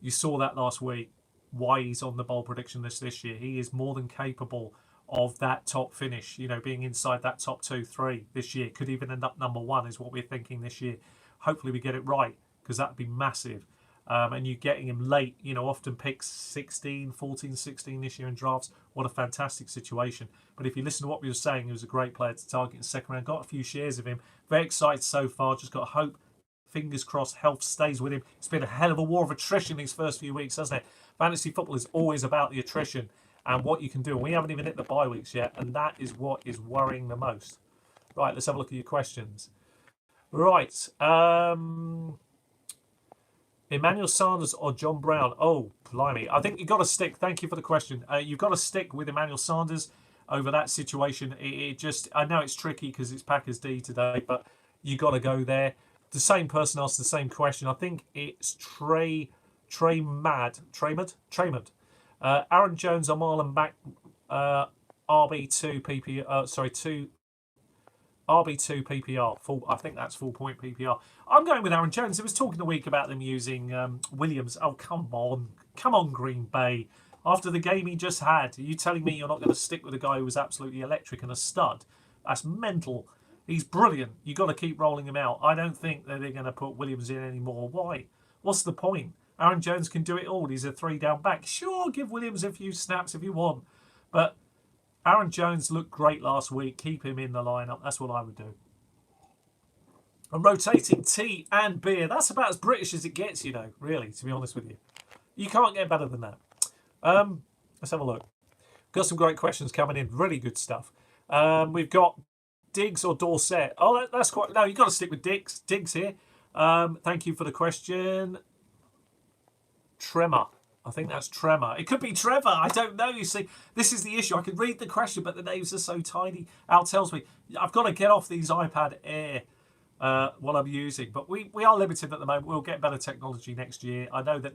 you saw that last week, why he's on the bold prediction list this year. He is more than capable of that top finish, being inside that top 2-3 this year. Could even end up number 1 is what we're thinking this year. Hopefully we get it right, because that would be massive. And you getting him late, often picks 16, 14, 16 this year in drafts. What a fantastic situation. But if you listen to what we were saying, he was a great player to target in the second round. Got a few shares of him. Very excited so far. Just got hope. Fingers crossed health stays with him. It's been a hell of a war of attrition these first few weeks, hasn't it? Fantasy football is always about the attrition and what you can do. And we haven't even hit the bye weeks yet. And that is what is worrying the most. Right, let's have a look at your questions. Right. Emmanuel Sanders or John Brown? Oh, blimey. I think you've got to stick. Thank you for the question. You've got to stick with Emmanuel Sanders over that situation. It just, I know it's tricky because it's Packers D today, but you got to go there. The same person asked the same question. I think it's Tremad. Aaron Jones or Marlon Mack, RB2 PP. 2 RB2 PPR. Full. I think that's full point PPR. I'm going with Aaron Jones. It was talking a week about them using Williams. Oh, come on, Green Bay. After the game he just had, are you telling me you're not going to stick with a guy who was absolutely electric and a stud? That's mental. He's brilliant. You've got to keep rolling him out. I don't think that they're going to put Williams in anymore. Why? What's the point? Aaron Jones can do it all. He's a 3-down back. Sure, give Williams a few snaps if you want. But Aaron Jones looked great last week. Keep him in the lineup. That's what I would do. I'm rotating tea and beer. That's about as British as it gets, you know, really, to be honest with you. You can't get better than that. Let's have a look. Got some great questions coming in. Really good stuff. We've got Diggs or Dorset. Oh, that's quite... No, you've got to stick with Diggs. Diggs here. Thank you for the question. Tremor. I think that's Tremor. It could be Trevor. I don't know. You see, this is the issue. I can read the question, but the names are so tiny. Al tells me I've got to get off these iPad Air what I'm using. But we are limited at the moment. We'll get better technology next year. I know that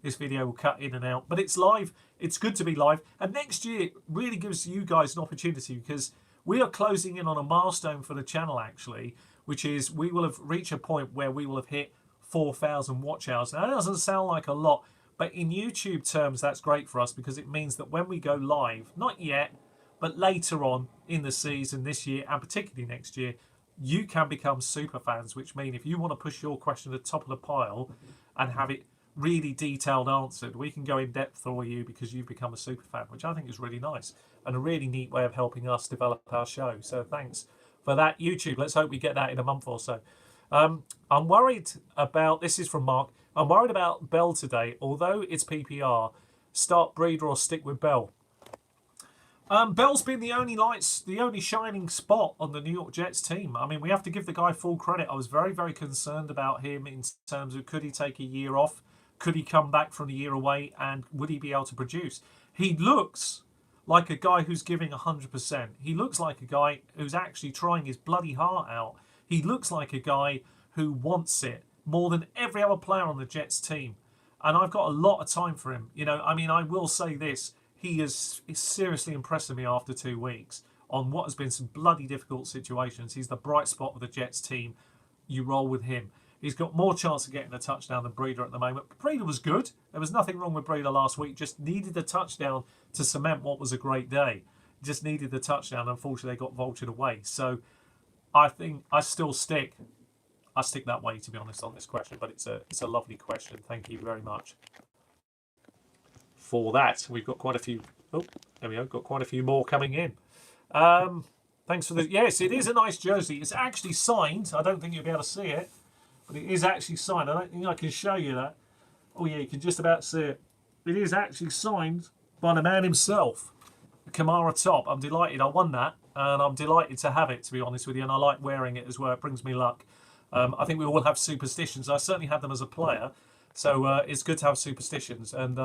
this video will cut in and out, but it's live. It's good to be live. And next year really gives you guys an opportunity because we are closing in on a milestone for the channel, actually, which is we will have reached a point where we will have hit 4,000 watch hours. Now, that doesn't sound like a lot, but in YouTube terms, that's great for us because it means that when we go live, not yet, but later on in the season this year and particularly next year, you can become super fans, which means if you want to push your question to the top of the pile and have it really detailed answered, we can go in depth for you because you've become a super fan, which I think is really nice and a really neat way of helping us develop our show. So thanks for that, YouTube. Let's hope we get that in a month or so. I'm worried about, this is from Mark, I'm worried about Bell today. Although it's PPR, start Breeder or stick with Bell. Bell's been the only shining spot on the New York Jets team. I mean, we have to give the guy full credit. I was very, very concerned about him in terms of could he take a year off? Could he come back from a year away? And would he be able to produce? He looks like a guy who's giving 100%. He looks like a guy who's actually trying his bloody heart out. He looks like a guy who wants it more than every other player on the Jets team. And I've got a lot of time for him. You know, I mean, I will say this. He is seriously impressing me after 2 weeks on what has been some bloody difficult situations. He's the bright spot of the Jets team. You roll with him. He's got more chance of getting a touchdown than Breeder at the moment. But Breeder was good. There was nothing wrong with Breeder last week. Just needed the touchdown to cement what was a great day. Just needed the touchdown. Unfortunately, they got vultured away. So I think I still stick. I stick that way, to be honest, on this question. But it's a lovely question. Thank you very much for that. We've got quite a few. Oh, there we go. Got quite a few more coming in. Thanks for the. Yes, it is a nice jersey. It's actually signed. I don't think you'll be able to see it, but it is actually signed. I don't think I can show you that. Oh yeah, you can just about see it. It is actually signed by the man himself, Kamara Top. I'm delighted. I won that, and I'm delighted to have it, to be honest with you. And I like wearing it as well. It brings me luck. I think we all have superstitions. I certainly had them as a player, so it's good to have superstitions. And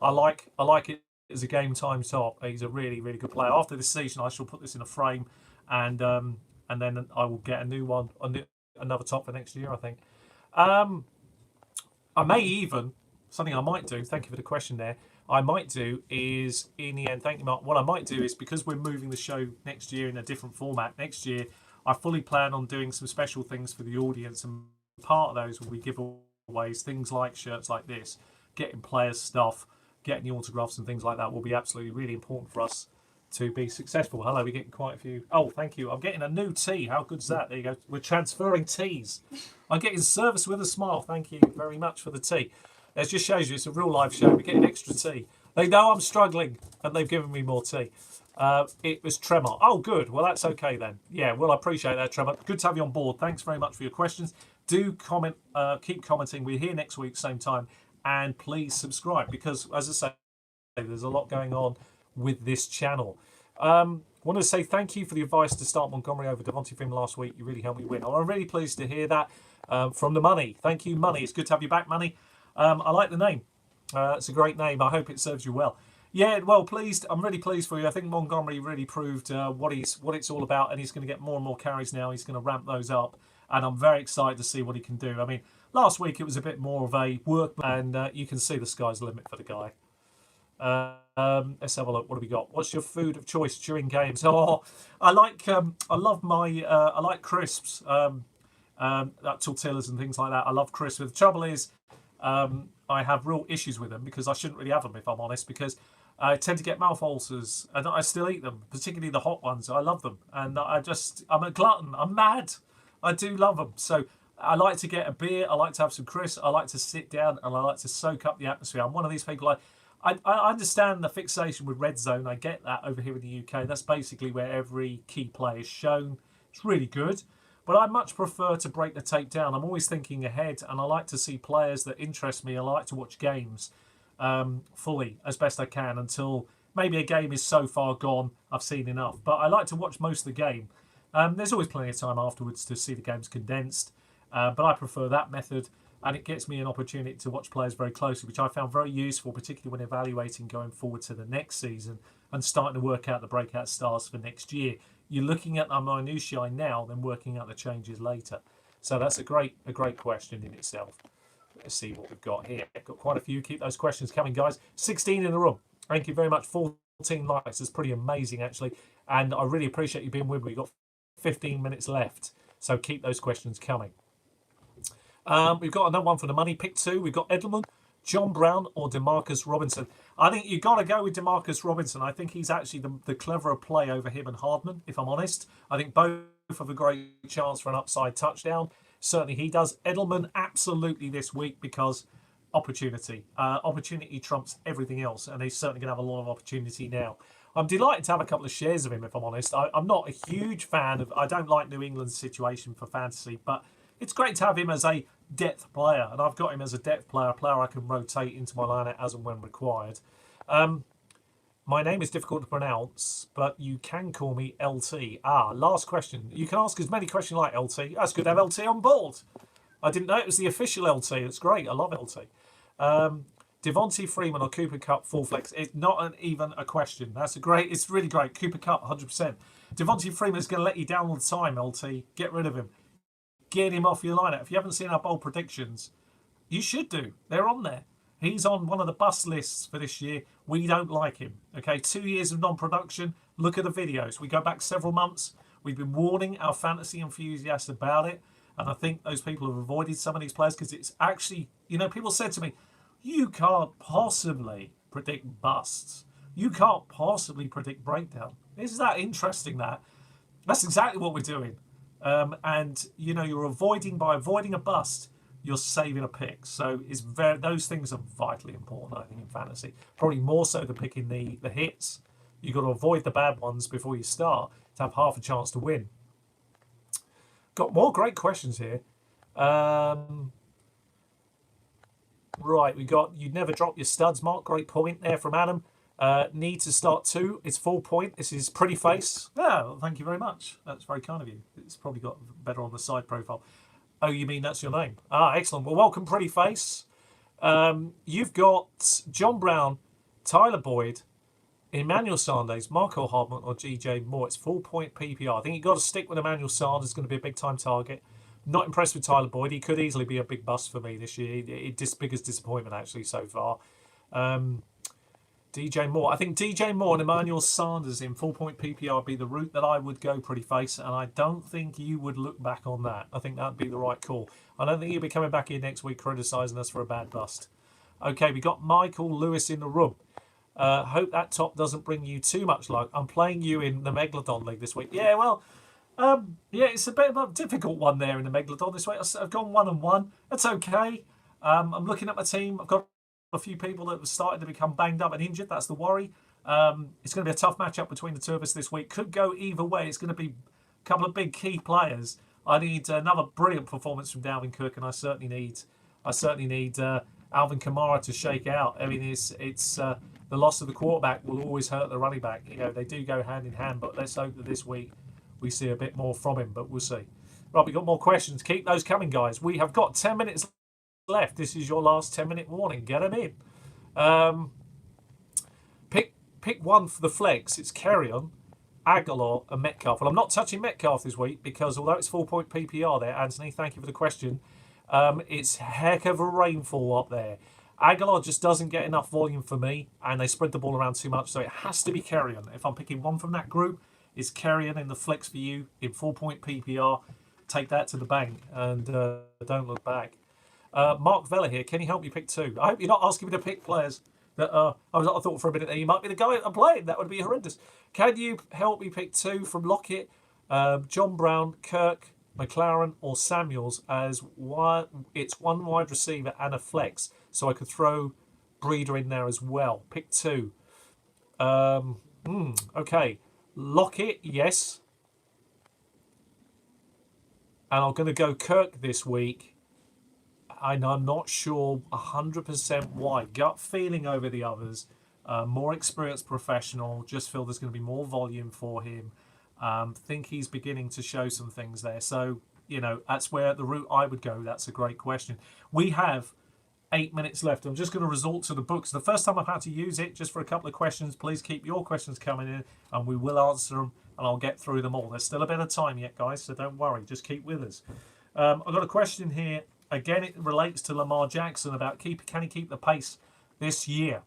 I like it as a game time top. He's a really, really good player. After this season, I shall put this in a frame, and then I will get a new one, another top for next year, I think. I may even, something I might do, thank you for the question there, I might do is, in the end, thank you, Mark, what I might do is, because we're moving the show next year in a different format, next year, I fully plan on doing some special things for the audience, and part of those will be giveaways, things like shirts like this, getting players stuff, getting the autographs and things like that will be absolutely really important for us to be successful. Hello, we're getting quite a few. Oh, thank you. I'm getting a new tea. How good's that? There you go. We're transferring teas. I'm getting service with a smile. Thank you very much for the tea. It just shows you it's a real live show. We're getting extra tea. They know I'm struggling, and they've given me more tea. It was Tremor. Oh, good. Well, that's okay then. Yeah, well, I appreciate that, Tremor. Good to have you on board. Thanks very much for your questions. Do comment, keep commenting. We're here next week, same time. And please subscribe because, as I say, there's a lot going on with this channel. wanted to say thank you for the advice to start Montgomery over Devontae Freeman last week. You really helped me win. I'm really pleased to hear that from the Money. Thank you, Money. It's good to have you back, Money. I like the name. It's a great name. I hope it serves you well. Yeah, well, pleased. I'm really pleased for you. I think Montgomery really proved what it's all about, and he's going to get more and more carries now. He's going to ramp those up, and I'm very excited to see what he can do. I mean, last week it was a bit more of a work, and you can see the sky's the limit for the guy. Let's have a look. What have we got? What's your food of choice during games? Oh, I like crisps, tortillas and things like that. I love crisps. The trouble is, I have real issues with them because I shouldn't really have them if I'm honest, because I tend to get mouth ulcers, and I still eat them, particularly the hot ones. I love them, and I'm a glutton. I'm mad. I do love them. So I like to get a beer. I like to have some crisps. I like to sit down and I like to soak up the atmosphere. I'm one of these people. I understand the fixation with red zone. I get that over here in the UK. That's basically where every key play is shown. It's really good. But I much prefer to break the tape down. I'm always thinking ahead, and I like to see players that interest me. I like to watch games fully as best I can until maybe a game is so far gone I've seen enough. But I like to watch most of the game. There's always plenty of time afterwards to see the games condensed, but I prefer that method, and it gets me an opportunity to watch players very closely, which I found very useful, particularly when evaluating going forward to the next season and starting to work out the breakout stars for next year. You're looking at the minutiae now, then working out the changes later. So that's a great question in itself. Let's see what we've got here. Got quite a few. Keep those questions coming, guys. 16 in the room. Thank you very much. 14 likes. That's pretty amazing, actually. And I really appreciate you being with me. We've got 15 minutes left. So keep those questions coming. We've got another one for the money. Pick 2. We've got Edelman, John Brown, or Demarcus Robinson. I think you've got to go with Demarcus Robinson. I think he's actually the cleverer play over him and Hardman, if I'm honest. I think both have a great chance for an upside touchdown. Certainly he does. Edelman, absolutely this week, because opportunity. Opportunity trumps everything else, and he's certainly going to have a lot of opportunity now. I'm delighted to have a couple of shares of him, if I'm honest. I'm not a huge fan of... I don't like New England's situation for fantasy, but it's great to have him as a depth player, and I've got him as a depth player, a player I can rotate into my lineup as and when required. My name is difficult to pronounce, but you can call me LT. Last question. You can ask as many questions like LT. That's good to have LT on board. I didn't know it was the official LT. It's great. I love LT. Devontae Freeman or Cooper Kupp full flex. It's not even a question. It's really great. Cooper Kupp, 100%. Devontae Freeman is going to let you down all the time, LT. Get rid of him. Get him off your lineup. If you haven't seen our bold predictions, you should do. They're on there. He's on one of the bust lists for this year. We don't like him. Okay, 2 years of non-production. Look at the videos. We go back several months. We've been warning our fantasy enthusiasts about it. And I think those people have avoided some of these players because it's actually, people said to me, you can't possibly predict busts. You can't possibly predict breakdown. Isn't that interesting, that? That's exactly what we're doing. And, you're by avoiding a bust, you're saving a pick. So those things are vitally important, I think, in fantasy. Probably more so than picking the hits. You've got to avoid the bad ones before you start to have half a chance to win. Got more great questions here. Right, we got you'd never drop your studs, Mark. Great point there from Adam. Need to start 2. It's full point. This is Pretty Face. Well, thank you very much. That's very kind of you. It's probably got better on the side profile. Oh, you mean that's your name? Excellent. Well, welcome, Pretty Face. You've got John Brown, Tyler Boyd, Emmanuel Sanders, Marco Hardman, or GJ Moore. It's full point PPR. I think you've got to stick with Emmanuel Sanders. It's going to be a big time target. Not impressed with Tyler Boyd. He could easily be a big bust for me this year. It's biggest disappointment, actually, so far. DJ Moore. I think DJ Moore and Emmanuel Sanders in full point PPR would be the route that I would go, Pretty Face, and I don't think you would look back on that. I think that would be the right call. I don't think you'll be coming back here next week criticising us for a bad bust. Okay, we got Michael Lewis in the room. Hope that top doesn't bring you too much luck. I'm playing you in the Megalodon League this week. Yeah, well, it's a bit of a difficult one there in the Megalodon this week. I've gone 1-1. That's okay. I'm looking at my team. I've got a few people that have started to become banged up and injured. That's the worry. It's going to be a tough matchup between the two of us this week. Could go either way. It's going to be a couple of big key players. I need another brilliant performance from Dalvin Cook, and I certainly need Alvin Kamara to shake out. I mean, it's the the loss of the quarterback will always hurt the running back. You know, they do go hand in hand, but let's hope that this week we see a bit more from him, but we'll see. Right, we've got more questions. Keep those coming, guys. We have got 10 minutes left. This is your last 10-minute warning. Get them in. Pick one for the flex. It's Kerryon, Aguilar and Metcalf. Well, I'm not touching Metcalf this week because although it's 4-point PPR there, Anthony, thank you for the question, it's heck of a rainfall up there. Aguilar just doesn't get enough volume for me, and they spread the ball around too much, so it has to be Kerryon. If I'm picking one from that group, it's Kerryon in the flex for you in 4-point PPR. Take that to the bank and don't look back. Mark Vella here. Can you help me pick two? I hope you're not asking me to pick players that I thought for a minute that you might be the guy I'm playing. That would be horrendous. Can you help me pick two from Lockett, John Brown, Kirk, McLaren, or Samuels as one? It's one wide receiver and a flex, so I could throw Breeder in there as well. Pick two. Okay, Lockett, yes. And I'm going to go Kirk this week. And I'm not sure 100% why. Gut feeling over the others. More experienced professional. Just feel there's going to be more volume for him. Think he's beginning to show some things there. So, you know, that's where the route I would go. That's a great question. We have 8 minutes left. I'm just going to resort to the books. The first time I've had to use it, just for a couple of questions. Please keep your questions coming in and we will answer them and I'll get through them all. There's still a bit of time yet, guys, so don't worry. Just keep with us. I've got a question here. Again, it relates to Lamar Jackson about can he keep the pace this year?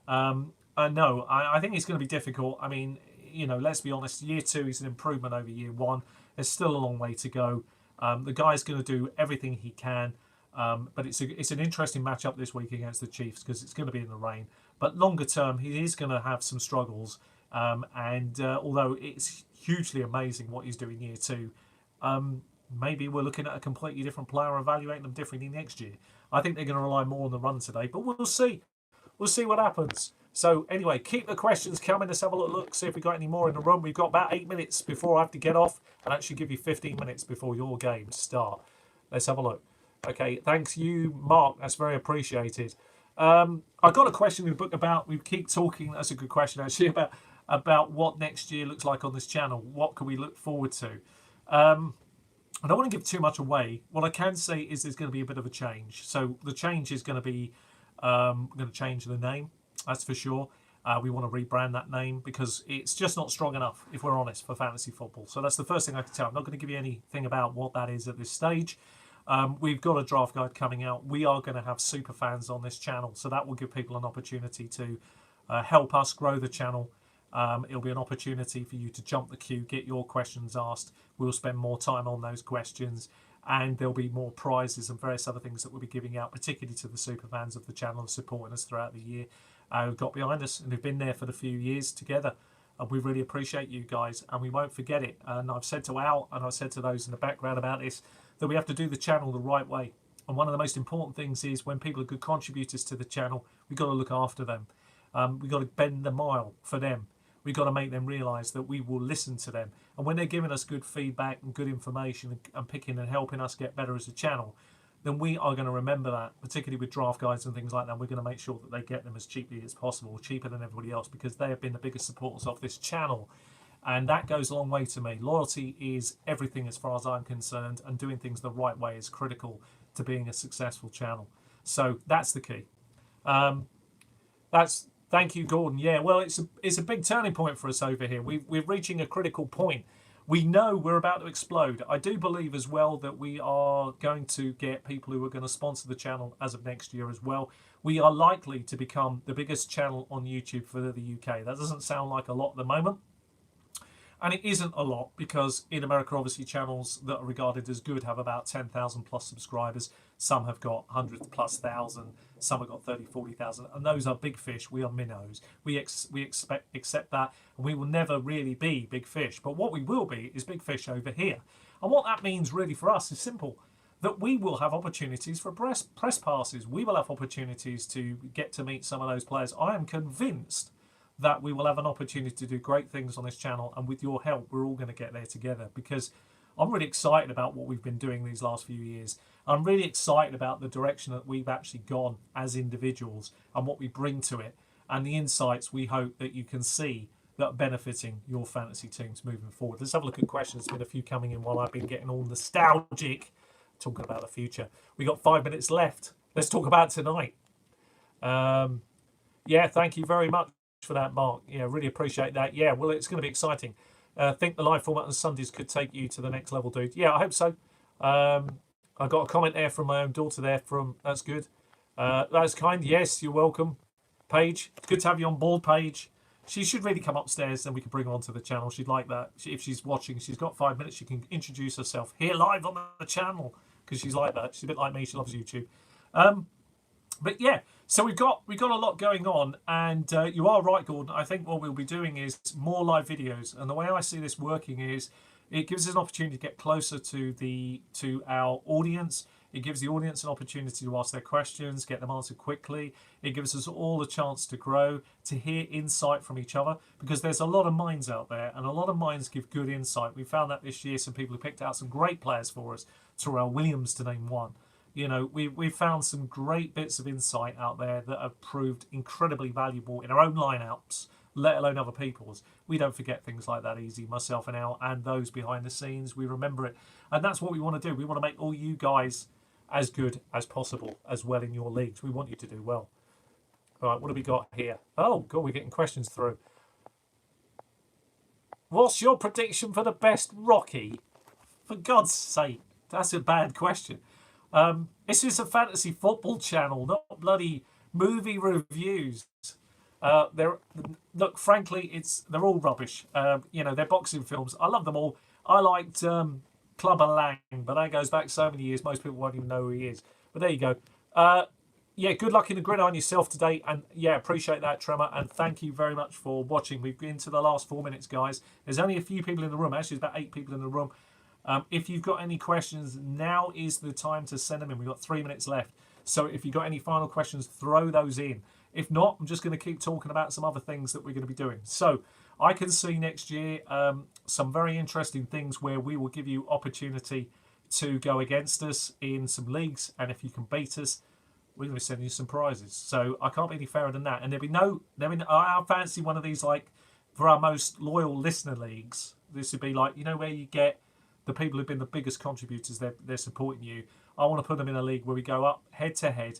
No, I think it's going to be difficult. I mean, you know, let's be honest. Year two is an improvement over year one. There's still a long way to go. The guy's going to do everything he can. But it's an interesting matchup this week against the Chiefs because it's going to be in the rain. But longer term, he is going to have some struggles. Although it's hugely amazing what he's doing year two, maybe we're looking at a completely different player, evaluating them differently next year. I think they're going to rely more on the run today, but we'll see. We'll see what happens. So anyway, keep the questions coming. Let's have a look, see if we've got any more in the room. We've got about 8 minutes before I have to get off and actually give you 15 minutes before your games start. Let's have a look. Okay, thanks you, Mark. That's very appreciated. I got a question in the book about, we keep talking, that's a good question actually, about what next year looks like on this channel. What can we look forward to? I don't want to give too much away. What I can say is there's going to be a bit of a change. So the change is going to be, we're going to change the name, that's for sure. We want to rebrand that name because it's just not strong enough, if we're honest, for fantasy football. So that's the first thing I can tell. I'm not going to give you anything about what that is at this stage. We've got a draft guide coming out. We are going to have super fans on this channel, so that will give people an opportunity to help us grow the channel. It'll be an opportunity for you to jump the queue, get your questions asked. We'll spend more time on those questions, and there'll be more prizes and various other things that we'll be giving out, particularly to the super fans of the channel and supporting us throughout the year who've got behind us and who've been there for the few years together. And we really appreciate you guys, and we won't forget it. And I've said to Al, and I've said to those in the background about this, that we have to do the channel the right way. And one of the most important things is when people are good contributors to the channel, we've got to look after them. We've got to bend the mile for them. We've got to make them realise that we will listen to them. And when they're giving us good feedback and good information and picking and helping us get better as a channel, then we are going to remember that, particularly with draft guides and things like that. We're going to make sure that they get them as cheaply as possible, cheaper than everybody else, because they have been the biggest supporters of this channel. And that goes a long way to me. Loyalty is everything as far as I'm concerned, and doing things the right way is critical to being a successful channel. So that's the key. Thank you, Gordon. Yeah, well, it's a big turning point for us over here. We're reaching a critical point. We know we're about to explode. I do believe as well that we are going to get people who are going to sponsor the channel as of next year as well. We are likely to become the biggest channel on YouTube for the UK. That doesn't sound like a lot at the moment. And it isn't a lot because in America, obviously, channels that are regarded as good have about 10,000 plus subscribers. Some have got 100 plus thousand. Some have got 30, 40,000. And those are big fish. We are minnows. We accept that. And we will never really be big fish. But what we will be is big fish over here. And what that means really for us is simple. That we will have opportunities for press passes. We will have opportunities to get to meet some of those players. I am convinced that we will have an opportunity to do great things on this channel, and with your help we're all going to get there together, because I'm really excited about what we've been doing these last few years. I'm really excited about the direction that we've actually gone as individuals and what we bring to it. and the insights we hope that you can see that are benefiting your fantasy teams moving forward. Let's have a look at questions. There's been a few coming in while I've been getting all nostalgic, talking about the future. We got 5 minutes left. Let's talk about tonight. Yeah, thank you very much for that, Mark. Yeah, really appreciate that. Yeah, well, it's going to be exciting. Think the live format on Sundays could take you to the next level, dude. Yeah, I hope so. I got a comment there from my own daughter there. That's good. That's kind. Yes, you're welcome, Paige. It's good to have you on board, Paige. She should really come upstairs, then we can bring her onto the channel. She'd like that. If she's watching, she's got 5 minutes. She can introduce herself here live on the channel because she's like that. She's a bit like me. She loves YouTube. But yeah, so we've got a lot going on, and you are right, Gordon. I think what we'll be doing is more live videos, and the way I see this working is it gives us an opportunity to get closer to our audience. It gives the audience an opportunity to ask their questions, get them answered quickly. It gives us all a chance to grow, to hear insight from each other, because there's a lot of minds out there, and a lot of minds give good insight. We found that this year, some people who picked out some great players for us, Terrell Williams to name one. You know, we've found some great bits of insight out there that have proved incredibly valuable in our own lineups, let alone other people's. We don't forget things like that easy, myself and Al, and those behind the scenes. We remember it. And that's what we want to do. We want to make all you guys as good as possible, as well in your leagues. We want you to do well. All right, what have we got here? Oh, God, we're getting questions through. What's your prediction for the best Rocky? For God's sake, that's a bad question. This is a fantasy football channel, not bloody movie reviews. Look, frankly, they're all rubbish. You know, they're boxing films. I love them all. I liked Clubber Lang, but that goes back so many years, most people won't even know who he is. But there you go. Yeah, good luck in the gridiron yourself today. And yeah, appreciate that, Tremor. And thank you very much for watching. We've been to the last 4 minutes, guys. There's only a few people in the room. Actually, there's about 8 people in the room. If you've got any questions, now is the time to send them in. We've got 3 minutes left. So if you've got any final questions, throw those in. If not, I'm just going to keep talking about some other things that we're going to be doing. So I can see next year some very interesting things where we will give you opportunity to go against us in some leagues. And if you can beat us, we're going to send you some prizes. So I can't be any fairer than that. And I fancy one of these, like for our most loyal listener leagues, this would be like, you know, where you get the people who've been the biggest contributors, they're supporting you. I want to put them in a league where we go up head to head.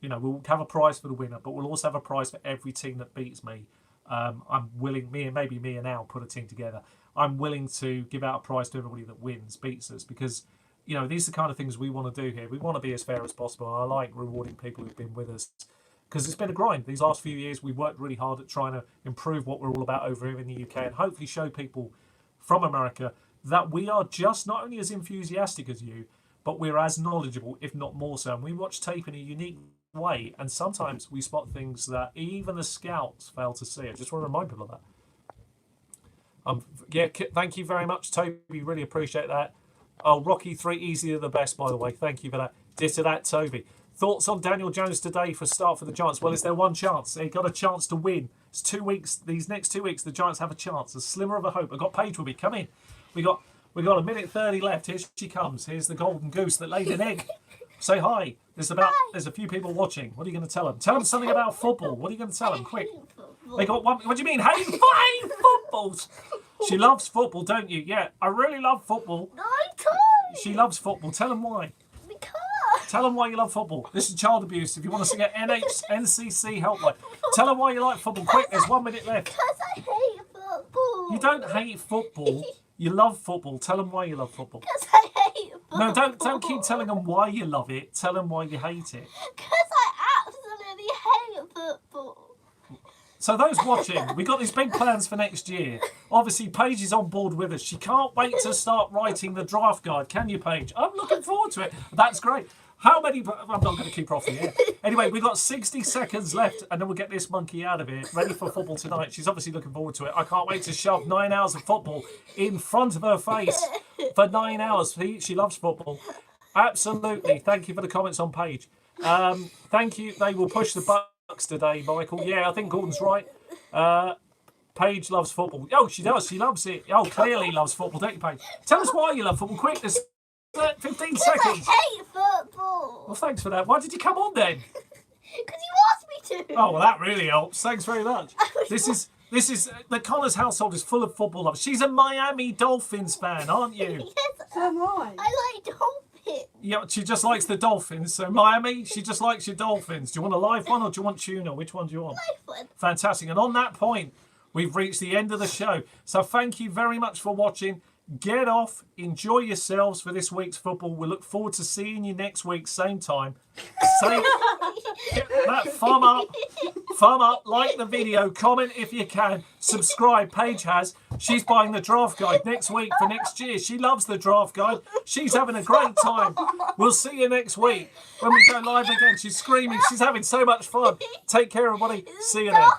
You know, we'll have a prize for the winner, but we'll also have a prize for every team that beats me. I'm willing, me and Al put a team together. I'm willing to give out a prize to everybody that beats us, because, you know, these are the kind of things we want to do here. We want to be as fair as possible. I like rewarding people who've been with us, because it's been a grind. These last few years, we've worked really hard at trying to improve what we're all about over here in the UK, and hopefully show people from America that we are just not only as enthusiastic as you, but we're as knowledgeable, if not more so. And we watch tape in a unique way, and sometimes we spot things that even the scouts fail to see. I just want to remind people of that. Yeah, thank you very much, Toby. Really appreciate that. Oh, Rocky 3, easier the best, by the way. Thank you for that. Ditto that, Toby. Thoughts on Daniel Jones today for a start for the Giants? Well, is there one chance? They got a chance to win. It's 2 weeks. These next 2 weeks, the Giants have a chance. A slimmer of a hope. I've got Paige with me. Come in. We got a minute 30 left. Here she comes. Here's the golden goose that laid an egg. Say hi. There's a few people watching. What are you going to tell them? Tell them something about football. What are you going to tell them? Quick. They got one. What do you mean? Hate 5 footballs. She loves football, don't you? Yeah, I really love football. No, I don't. She loves football. Tell them why. Because. Tell them why you love football. This is child abuse. If you want to get NCC helpline, tell them why you like football. Quick, there's 1 minute left. Because I hate football. You don't hate football. You love football. Tell them why you love football. Because I hate football. No, don't keep telling them why you love it. Tell them why you hate it. Because I absolutely hate football. So those watching, we got these big plans for next year. Obviously, Paige is on board with us. She can't wait to start writing the draft guide. Can you, Paige? I'm looking forward to it. That's great. How many... I'm not going to keep her off the air. Anyway, we've got 60 seconds left, and then we'll get this monkey out of here, ready for football tonight. She's obviously looking forward to it. I can't wait to shove 9 hours of football in front of her face for 9 hours. She loves football. Absolutely. Thank you for the comments on Paige. Thank you. They will push the Bucks today, Michael. Yeah, I think Gordon's right. Paige loves football. Oh, she does. She loves it. Oh, clearly loves football, don't you, Paige? Tell us why you love football. Quick, there's 15 seconds. I hate football. Well, thanks for that. Why did you come on then? Because you asked me too. Oh, well, that really helps. Thanks very much. This is the Connors household is full of football lovers. She's a Miami Dolphins fan, aren't you? Yes, So am I. I like Dolphins. Yeah, she just likes the Dolphins. So Miami, she just likes your Dolphins. Do you want a live one or do you want tuna? Which one do you want? Life one. Fantastic. And on that point, we've reached the end of the show. So thank you very much for watching. Get off, enjoy yourselves for this week's football. We look forward to seeing you next week, same time. Get that thumb up, like the video, comment if you can, subscribe. Paige has. She's buying the draft guide next week for next year. She loves the draft guide. She's having a great time. We'll see you next week when we go live again. She's screaming. She's having so much fun. Take care, everybody. See you then.